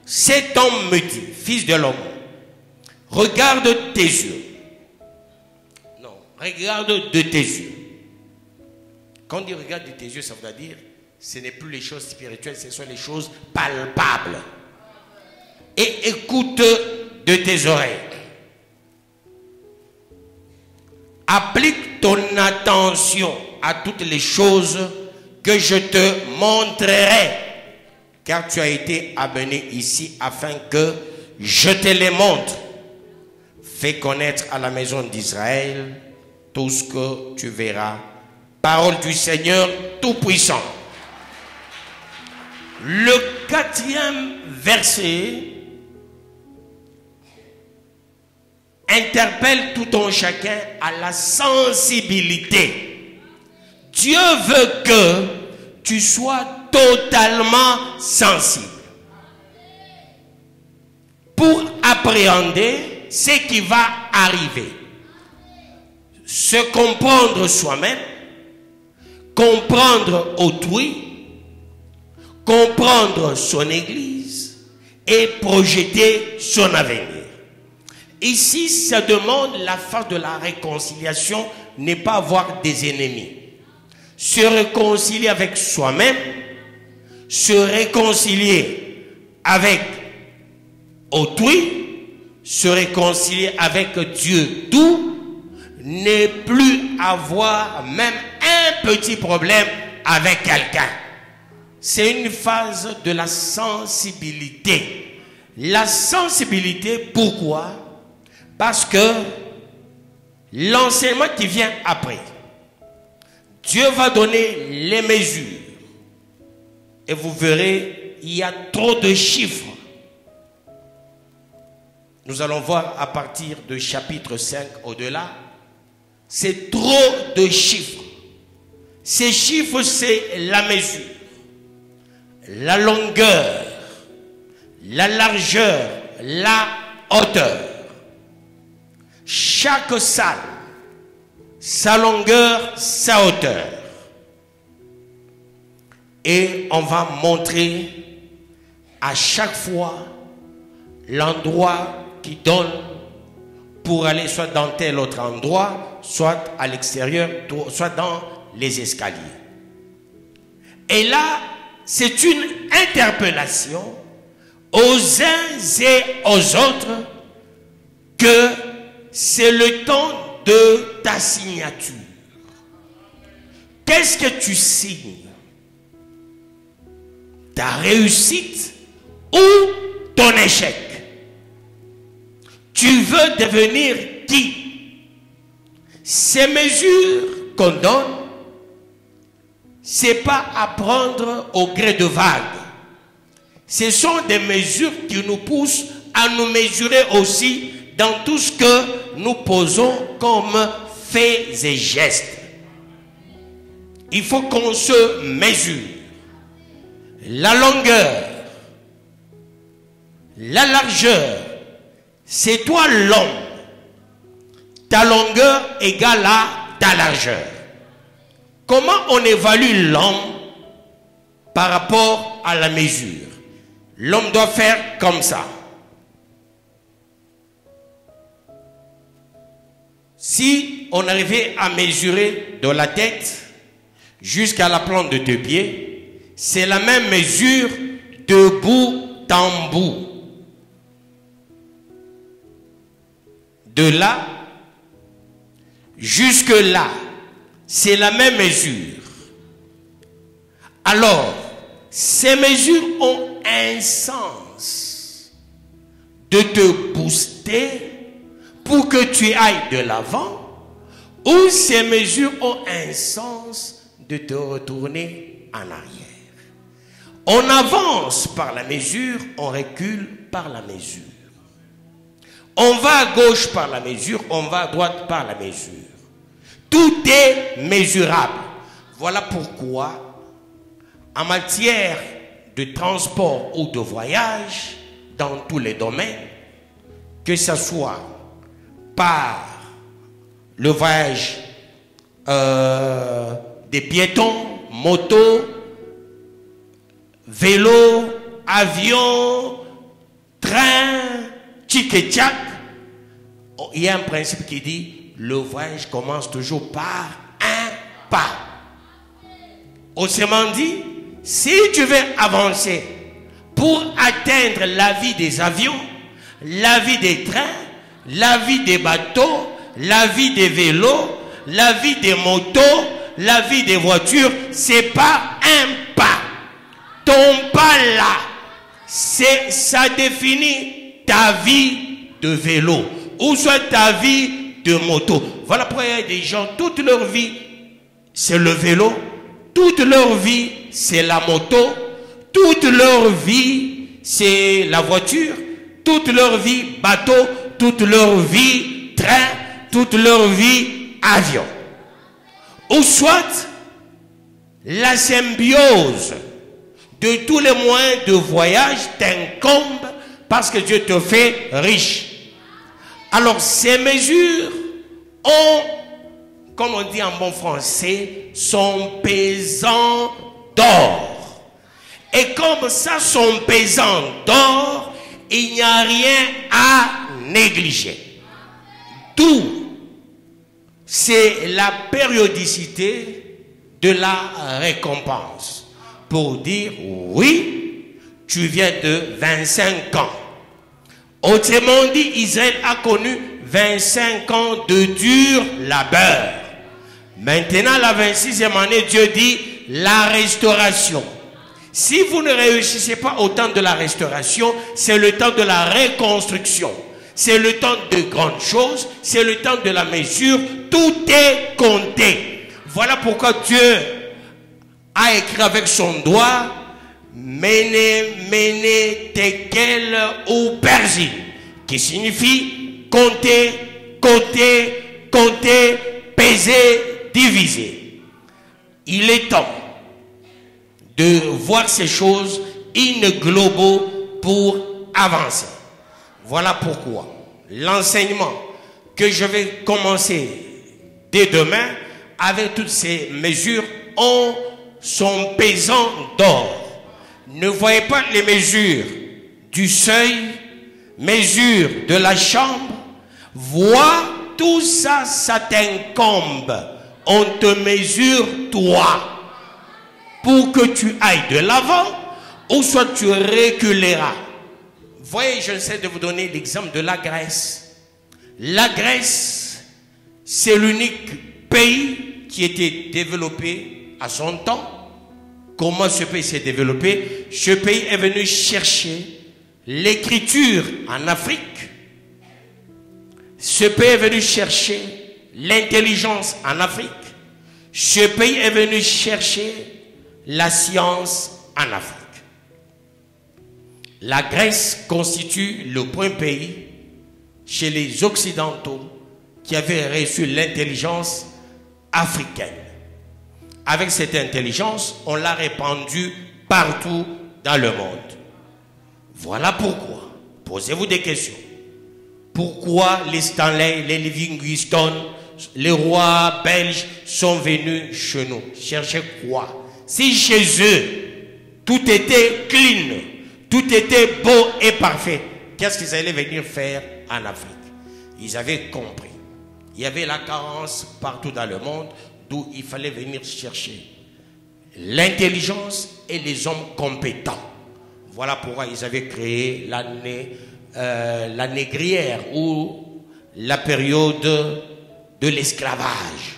Cet homme me dit, fils de l'homme, regarde tes yeux. Non, regarde de tes yeux. Quand on dit regarde de tes yeux, ça veut dire, ce n'est plus les choses spirituelles, ce sont les choses palpables. Et écoute de tes oreilles. Applique ton attention à toutes les choses que je te montrerai, car tu as été amené ici afin que je te les montre. Fais connaître à la maison d'Israël tout ce que tu verras. Parole du Seigneur Tout-Puissant. Le 4e verset interpelle tout un chacun à la sensibilité. Dieu veut que tu sois totalement sensible pour appréhender ce qui va arriver, se comprendre soi-même, comprendre autrui, comprendre son église et projeter son avenir. Ici, ça demande la phase de la réconciliation, n'est pas avoir des ennemis. Se réconcilier avec soi-même, se réconcilier avec autrui, se réconcilier avec Dieu tout, ne plus avoir même un petit problème avec quelqu'un. C'est une phase de la sensibilité. La sensibilité, pourquoi? Parce que l'enseignement qui vient après, Dieu va donner les mesures. Et vous verrez, il y a trop de chiffres. Nous allons voir à partir de chapitre 5 au-delà. C'est trop de chiffres. Ces chiffres, c'est la mesure, la longueur, la largeur, la hauteur. Chaque salle, sa longueur, sa hauteur. Et on va montrer à chaque fois l'endroit qui donne pour aller soit dans tel autre endroit, soit à l'extérieur, soit dans les escaliers. Et là, c'est une interpellation aux uns et aux autres que c'est le temps de ta signature. Qu'est-ce que tu signes? Ta réussite ou ton échec? Tu veux devenir qui? Ces mesures qu'on donne, c'est pas à prendre au gré de vagues. Ce sont des mesures qui nous poussent à nous mesurer aussi dans tout ce que nous posons comme faits et gestes. Il faut qu'on se mesure. La longueur, la largeur, c'est toi l'homme. Ta longueur égale à ta largeur. Comment on évalue l'homme par rapport à la mesure? L'homme doit faire comme ça. Si on arrivait à mesurer de la tête jusqu'à la plante de tes pieds, c'est la même mesure de bout en bout. De là jusque là, c'est la même mesure. Alors, ces mesures ont un sens de te booster pour que tu ailles de l'avant, ou ces mesures ont un sens de te retourner en arrière. On avance par la mesure, on recule par la mesure. On va à gauche par la mesure, on va à droite par la mesure. Tout est mesurable. Voilà pourquoi, en matière de transport ou de voyage, dans tous les domaines, que ce soit par le voyage des piétons, motos, vélos, avions, trains, tchic-tchac, il y a un principe qui dit le voyage commence toujours par un pas. Autrement dit, si tu veux avancer pour atteindre la vie des avions, la vie des trains, la vie des bateaux, la vie des vélos, la vie des motos, la vie des voitures, c'est pas un pas. Ton pas là, ça définit ta vie de vélo ou soit ta vie de moto. Voilà pourquoi il y a des gens, toute leur vie, c'est le vélo, toute leur vie, c'est la moto, toute leur vie, c'est la voiture, toute leur vie, bateau, toute leur vie, train, toute leur vie, avion. Ou soit, la symbiose de tous les moyens de voyage t'incombe parce que Dieu te fait riche. Alors, ces mesures ont, comme on dit en bon français, son pesant d'or. Et comme ça, son pesant d'or, il n'y a rien à négliger. D'où, c'est la périodicité de la récompense. Pour dire, oui, tu viens de 25 ans. Autrement dit, Israël a connu 25 ans de dur labeur. Maintenant, la 26e année, Dieu dit la restauration. Si vous ne réussissez pas au temps de la restauration, c'est le temps de la reconstruction. C'est le temps de grandes choses, c'est le temps de la mesure. Tout est compté. Voilà pourquoi Dieu a écrit avec son doigt Mene, Mene, Tekel ou Persil, qui signifie compter, compter, compter, peser, diviser. Il est temps de voir ces choses in globo pour avancer. Voilà pourquoi l'enseignement que je vais commencer dès demain avec toutes ces mesures ont son pesant d'or. Ne voyez pas les mesures du seuil, mesures de la chambre. Vois, tout ça, ça t'incombe. On te mesure toi pour que tu ailles de l'avant ou soit tu reculeras. Voyez, j'essaie de vous donner l'exemple de la Grèce. La Grèce, c'est l'unique pays qui était développé à son temps. Comment ce pays s'est développé? Ce pays est venu chercher l'écriture en Afrique. Ce pays est venu chercher l'intelligence en Afrique. Ce pays est venu chercher la science en Afrique. La Grèce constitue le premier pays chez les Occidentaux qui avaient reçu l'intelligence africaine. Avec cette intelligence, on l'a répandue partout dans le monde. Voilà pourquoi, posez-vous des questions. Pourquoi les Stanley, les Livingstone, les rois belges sont venus chez nous? Chercher quoi? Si chez eux, tout était clean, tout était beau et parfait, qu'est-ce qu'ils allaient venir faire en Afrique? Ils avaient compris. Il y avait la carence partout dans le monde, d'où il fallait venir chercher l'intelligence et les hommes compétents. Voilà pourquoi ils avaient créé la négrière ou la période de l'esclavage.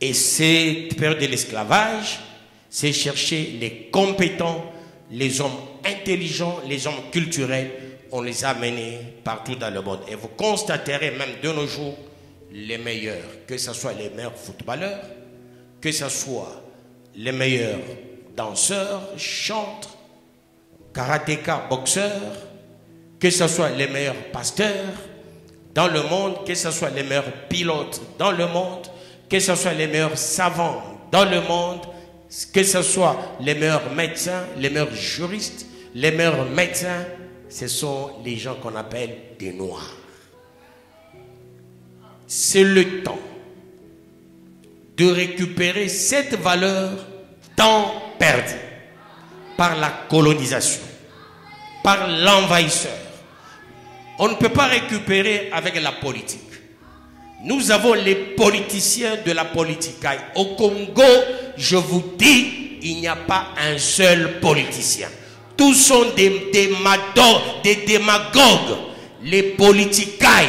Et cette période de l'esclavage, c'est chercher les compétents, les hommes intelligents, les hommes culturels. On les a menés partout dans le monde. Et vous constaterez même de nos jours les meilleurs, que ce soit les meilleurs footballeurs, que ce soit les meilleurs danseurs, chantres, karatéka, boxeurs, que ce soit les meilleurs pasteurs dans le monde, que ce soit les meilleurs pilotes dans le monde, que ce soit les meilleurs savants dans le monde, que ce soit les meilleurs médecins, les meilleurs juristes, les meilleurs médecins, ce sont les gens qu'on appelle des Noirs. C'est le temps de récupérer cette valeur tant perdue par la colonisation, par l'envahisseur. On ne peut pas récupérer avec la politique. Nous avons les politiciens de la politique. Au Congo, je vous dis, il n'y a pas un seul politicien. Tous sont des démagogues. Les politicailles.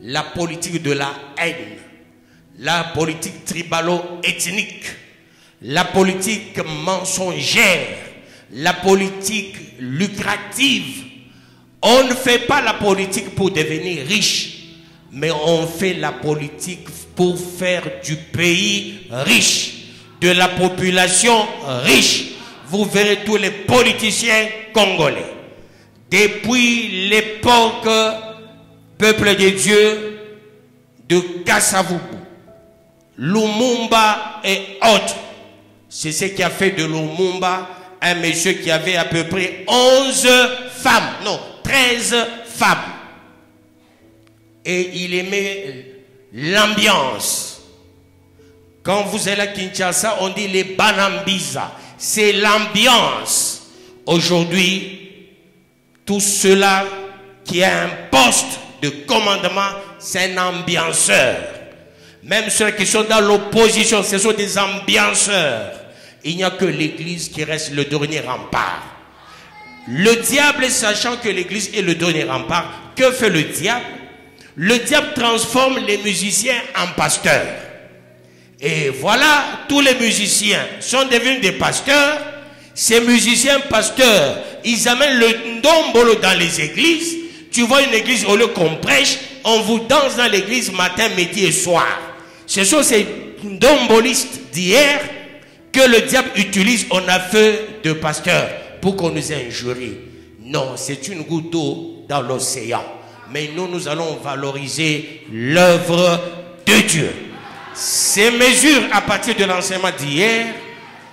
La politique de la haine. La politique tribalo-ethnique. La politique mensongère. La politique lucrative. On ne fait pas la politique pour devenir riche. Mais on fait la politique pour faire du pays riche. De la population riche. Vous verrez tous les politiciens congolais. Depuis l'époque, peuple de Dieu, de Kassavubu, Lumumba et autres. C'est ce qui a fait de Lumumba un monsieur qui avait à peu près 11 femmes, non, 13 femmes. Et il aimait l'ambiance. Quand vous êtes à Kinshasa, on dit les Banambiza. C'est l'ambiance. Aujourd'hui, tout cela qui a un poste de commandement, c'est un ambianceur. Même ceux qui sont dans l'opposition, ce sont des ambianceurs. Il n'y a que l'église qui reste le dernier rempart. Le diable, sachant que l'église est le dernier rempart, que fait le diable? Le diable transforme les musiciens en pasteurs. Et voilà, tous les musiciens sont devenus des pasteurs. Ces musiciens pasteurs, ils amènent le ndombolo dans les églises. Tu vois une église, au lieu qu'on prêche, on vous danse dans l'église matin, midi et soir. Ce sont ces ndombolistes d'hier que le diable utilise en affaire de pasteurs pour qu'on nous injurie. Non, c'est une goutte d'eau dans l'océan. Mais nous, nous allons valoriser l'œuvre de Dieu. Ces mesures à partir de l'enseignement d'hier,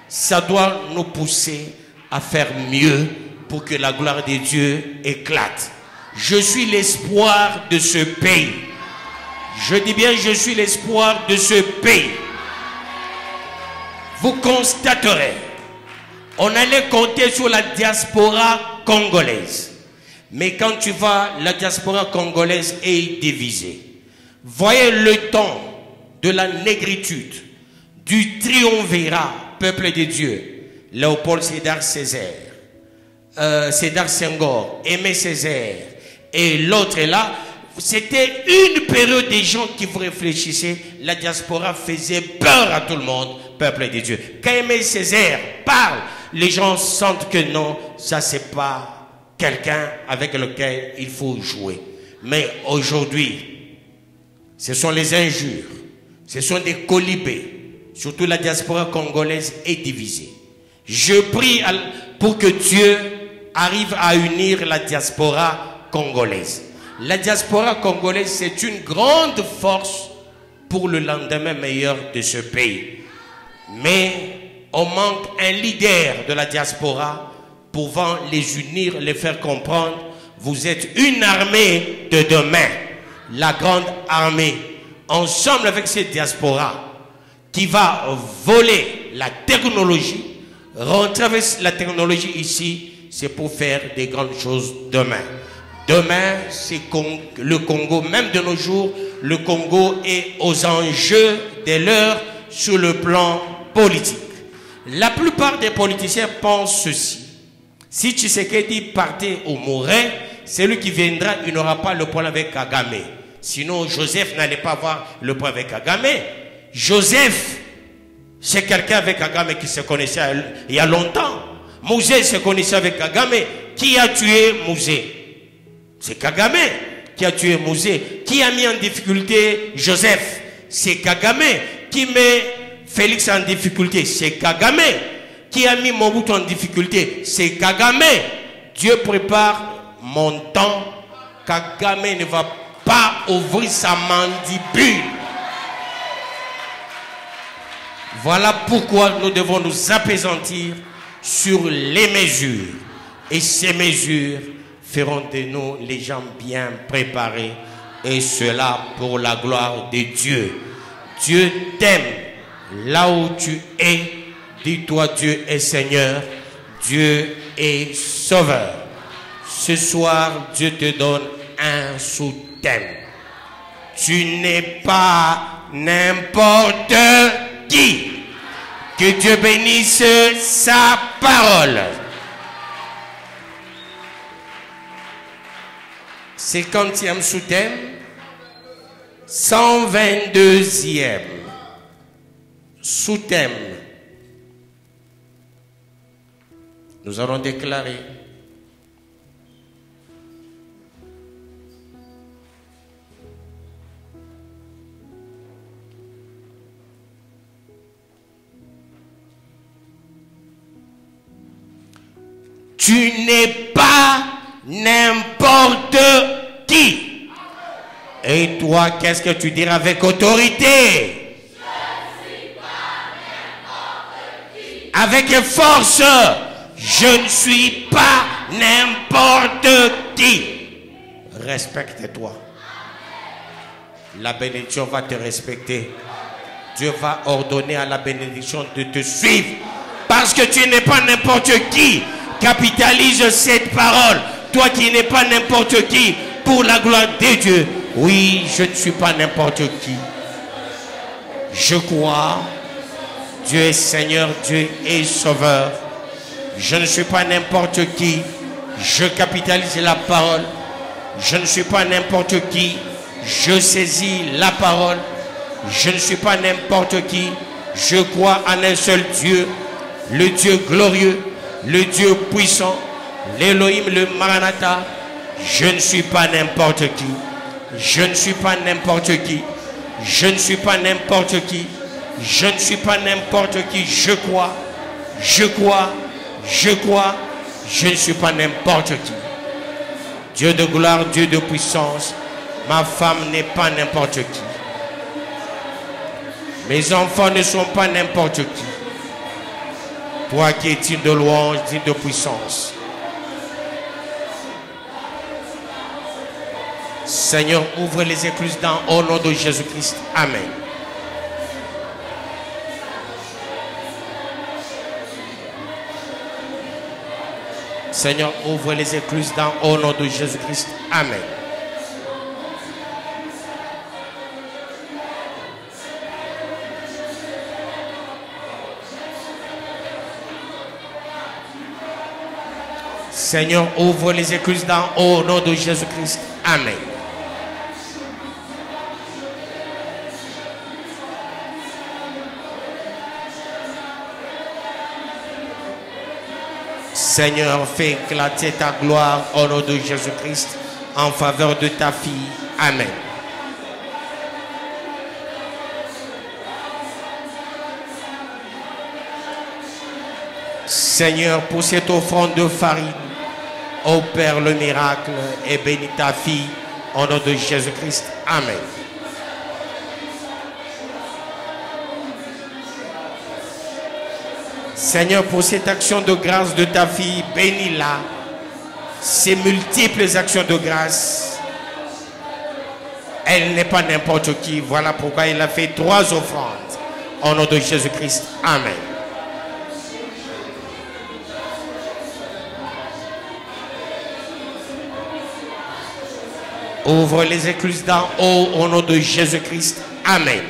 ça doit nous pousser à faire mieux pour que la gloire de Dieu éclate. Je suis l'espoir de ce pays. Je dis bien, je suis l'espoir de ce pays. Vous constaterez, on allait compter sur la diaspora congolaise. Mais quand tu vas, la diaspora congolaise est divisée. Voyez le temps de la négritude, du triumvirat, peuple de Dieu, Léopold Sédar Césaire, Sédar Senghor, Aimé Césaire, et l'autre est là. C'était une période des gens qui vous réfléchissaient. La diaspora faisait peur à tout le monde, peuple de Dieu. Quand Aimé Césaire parle, les gens sentent que non, ça c'est pas quelqu'un avec lequel il faut jouer. Mais aujourd'hui, ce sont les injures, ce sont des colibés. Surtout la diaspora congolaise est divisée. Je prie pour que Dieu arrive à unir la diaspora congolaise. La diaspora congolaise, c'est une grande force pour le lendemain meilleur de ce pays. Mais on manque un leader de la diaspora pouvant les unir, les faire comprendre. Vous êtes une armée de demain, la grande armée, ensemble avec cette diaspora qui va voler la technologie, rentrer avec la technologie ici, c'est pour faire des grandes choses demain. Demain, c'est le Congo, même de nos jours, le Congo est aux enjeux de l'heure sur le plan politique. La plupart des politiciens pensent ceci. Si Tshisekedi partait ou mourait, celui qui viendra, il n'aura pas le problème avec Kagame. Sinon, Joseph n'allait pas avoir le problème avec Kagame. Joseph, c'est quelqu'un avec Kagame qui se connaissait il y a longtemps. Mouzé se connaissait avec Kagame. Qui a tué Mouzé? C'est Kagame qui a tué Mouzé. Qui a mis en difficulté Joseph? C'est Kagame. Qui met Félix en difficulté? C'est Kagame. Qui a mis Mobutu en difficulté? C'est Kagame. Dieu prépare mon temps. Kagame ne va pas ouvrir sa mandibule. Voilà pourquoi nous devons nous appesantir sur les mesures. Et ces mesures feront de nous les gens bien préparés. Et cela pour la gloire de Dieu. Dieu t'aime là où tu es. Dis-toi, Dieu est Seigneur. Dieu est Sauveur. Ce soir, Dieu te donne un sous-thème. Tu n'es pas n'importe qui. Que Dieu bénisse sa parole. 50e sous-thème, 122e sous-thème. Nous allons déclarer tu n'es pas n'importe qui. Et toi, qu'est-ce que tu diras avec autorité? Je ne suis pas n'importe qui. Avec force, je ne suis pas n'importe qui. Respecte-toi. La bénédiction va te respecter. Dieu va ordonner à la bénédiction de te suivre. Parce que tu n'es pas n'importe qui. Capitalise cette parole. Toi qui n'es pas n'importe qui, pour la gloire de Dieu. Oui, je ne suis pas n'importe qui. Je crois. Dieu est Seigneur, Dieu est Sauveur. Je ne suis pas n'importe qui. Je capitalise la parole. Je ne suis pas n'importe qui. Je saisis la parole. Je ne suis pas n'importe qui. Je crois en un seul Dieu. Le Dieu glorieux. Le Dieu puissant, l'Élohim, le Maranatha. Je ne suis pas n'importe qui. Je ne suis pas n'importe qui. Je ne suis pas n'importe qui. Je ne suis pas n'importe qui. Je crois. Je crois. Je crois. Je ne suis pas n'importe qui. Dieu de gloire, Dieu de puissance. Ma femme n'est pas n'importe qui. Mes enfants ne sont pas n'importe qui. Toi qui es digne de louange, digne de puissance. Seigneur, ouvre les écluses au nom de Jésus-Christ. Amen. Seigneur, ouvre les écluses au nom de Jésus-Christ. Amen. Seigneur, ouvre les écluses au nom de Jésus-Christ. Amen. Seigneur, fais éclater ta gloire au nom de Jésus-Christ en faveur de ta fille. Amen. Seigneur, pour cette offrande de farine, opère le miracle et bénis ta fille au nom de Jésus-Christ. Amen. Seigneur, pour cette action de grâce de ta fille, bénis-la. Ces multiples actions de grâce. Elle n'est pas n'importe qui. Voilà pourquoi il a fait 3 offrandes. Au nom de Jésus-Christ. Amen. Ouvre les écluses d'en haut au nom de Jésus-Christ. Amen.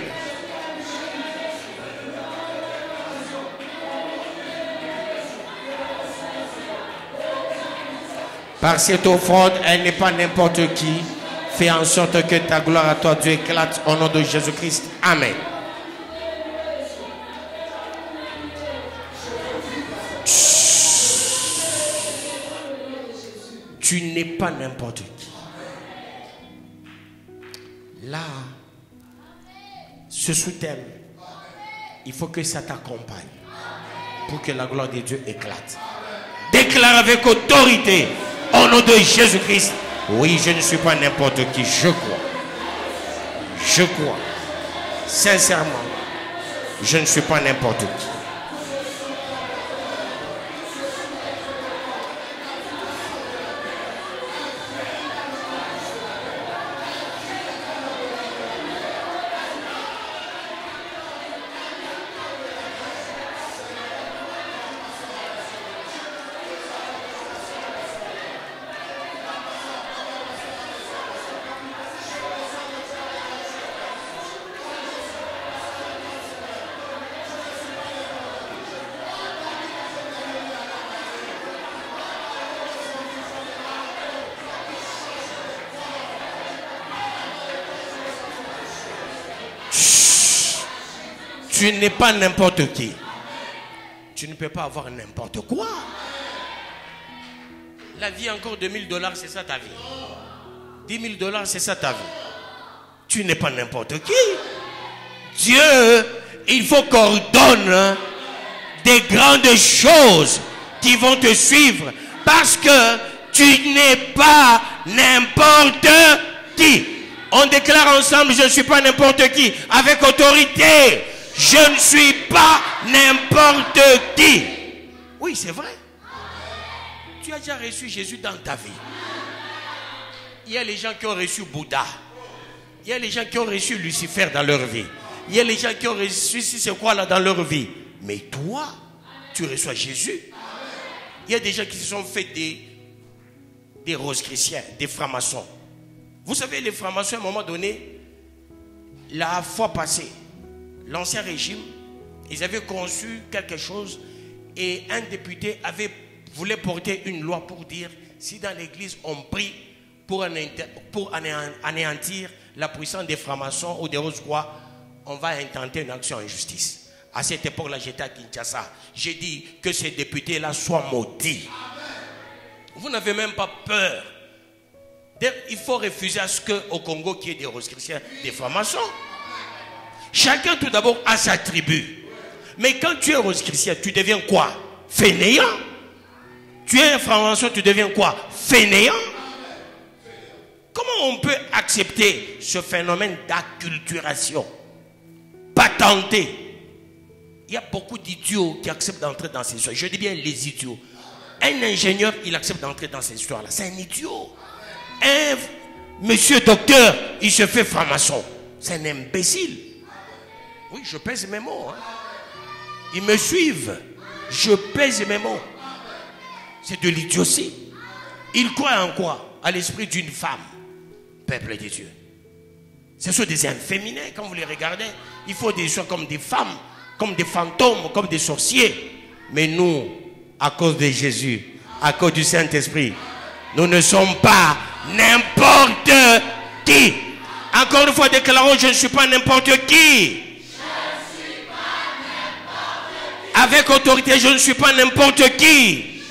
Par cette offrande, elle n'est pas n'importe qui. Fais en sorte que ta gloire à toi, Dieu, éclate au nom de Jésus-Christ. Amen. Tu n'es pas n'importe qui. Là, ce sous-thème, il faut que ça t'accompagne pour que la gloire de Dieu éclate. Déclare avec autorité au nom de Jésus-Christ. Oui, je ne suis pas n'importe qui. Je crois. Je crois. Sincèrement, je ne suis pas n'importe qui. Tu n'es pas n'importe qui. Tu ne peux pas avoir n'importe quoi. La vie encore de $1000, c'est ça ta vie. $10 000, c'est ça ta vie. Tu n'es pas n'importe qui. Dieu, il faut qu'on ordonne des grandes choses qui vont te suivre. Parce que tu n'es pas n'importe qui. On déclare ensemble, je ne suis pas n'importe qui. Avec autorité. Je ne suis pas n'importe qui. Oui, c'est vrai. Tu as déjà reçu Jésus dans ta vie. Il y a les gens qui ont reçu Bouddha. Il y a les gens qui ont reçu Lucifer dans leur vie. Il y a les gens qui ont reçu si c'est quoi là dans leur vie. Mais toi, tu reçois Jésus. Il y a des gens qui se sont fait des rosicruciens, des francs-maçons. Vous savez, les francs-maçons, à un moment donné, la fois passée, l'ancien régime, ils avaient conçu quelque chose et un député voulait porter une loi pour dire si dans l'église on prie pour anéantir la puissance des francs-maçons ou des rose-croix, on va intenter une action en justice. À cette époque-là, j'étais à Kinshasa. J'ai dit que ces députés-là soient maudits. Vous n'avez même pas peur. Il faut refuser à ce qu'au Congo, qu'il y ait des rose-chrétiens, des francs-maçons. Chacun tout d'abord a sa tribu. Mais quand tu es rose-chrétien, tu deviens quoi? Fainéant. Tu es un franc-maçon, tu deviens quoi? Fainéant. Comment on peut accepter ce phénomène d'acculturation patenté? Il y a beaucoup d'idiots qui acceptent d'entrer dans ces histoires. Je dis bien les idiots. Un ingénieur, il accepte d'entrer dans ces histoires-là. C'est un idiot. Un monsieur docteur, il se fait franc-maçon. C'est un imbécile. Oui, je pèse mes mots. Hein. Ils me suivent. Je pèse mes mots. C'est de l'idiotie. Ils croient en quoi? À l'esprit d'une femme. Peuple de Dieu. Ce sont des inféminés. Quand vous les regardez, il faut des choses comme des femmes, comme des fantômes, comme des sorciers. Mais nous, à cause de Jésus, à cause du Saint-Esprit, nous ne sommes pas n'importe qui. Encore une fois, déclarons, je ne suis pas n'importe qui. Avec autorité, je ne suis pas n'importe qui.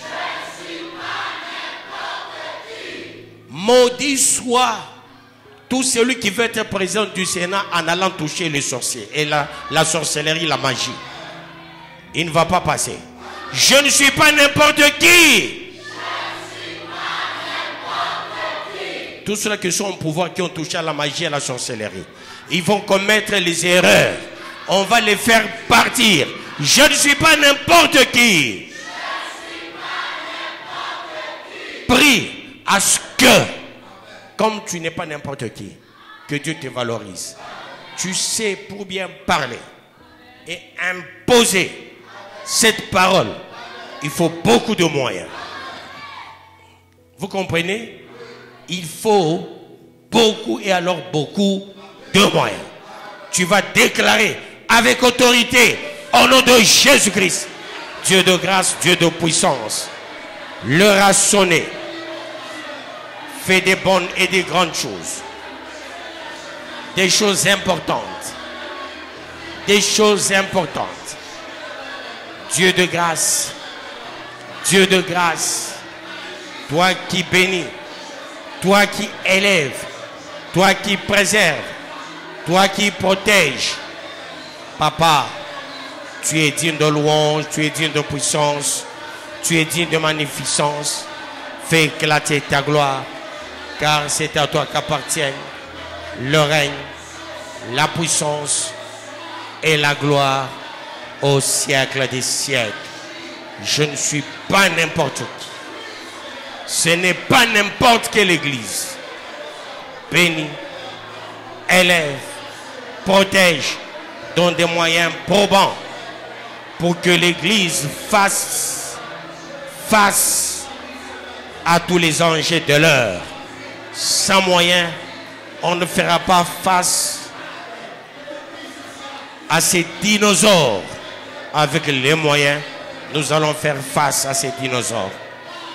Maudit soit tout celui qui veut être président du Sénat en allant toucher les sorciers et la sorcellerie, la magie. Il ne va pas passer. Je ne suis pas n'importe qui. Tous ceux qui sont au pouvoir, qui ont touché à la magie et à la sorcellerie, ils vont commettre les erreurs. On va les faire partir. Je ne suis pas n'importe qui. Prie à ce que, comme tu n'es pas n'importe qui, que Dieu te valorise. Tu sais, pour bien parler et imposer cette parole, il faut beaucoup de moyens. Vous comprenez? Il faut beaucoup et alors beaucoup de moyens. Tu vas déclarer avec autorité au nom de Jésus-Christ, Dieu de grâce, Dieu de puissance, l'heure a sonné. Fais des bonnes et des grandes choses. Des choses importantes. Des choses importantes. Dieu de grâce. Dieu de grâce. Toi qui bénis. Toi qui élèves. Toi qui préserves. Toi qui protèges. Papa, tu es digne de louange. Tu es digne de puissance. Tu es digne de magnificence. Fais éclater ta gloire. Car c'est à toi qu'appartiennent le règne, la puissance et la gloire au siècle des siècles. Je ne suis pas n'importe qui. Ce n'est pas n'importe quelle église. Bénis, élève, protège, donne des moyens probants pour que l'église fasse face à tous les enjeux de l'heure. Sans moyens, on ne fera pas face à ces dinosaures. Avec les moyens, nous allons faire face à ces dinosaures.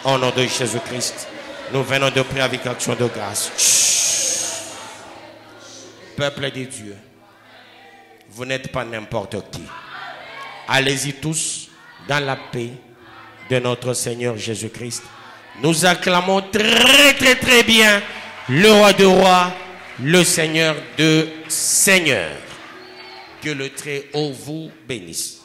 Au nom de Jésus-Christ, nous venons de prier avec action de grâce. Chut. Peuple de Dieu, vous n'êtes pas n'importe qui. Allez-y tous dans la paix de notre Seigneur Jésus-Christ. Nous acclamons très bien le roi de rois, le Seigneur de seigneurs. Que le Très-Haut vous bénisse.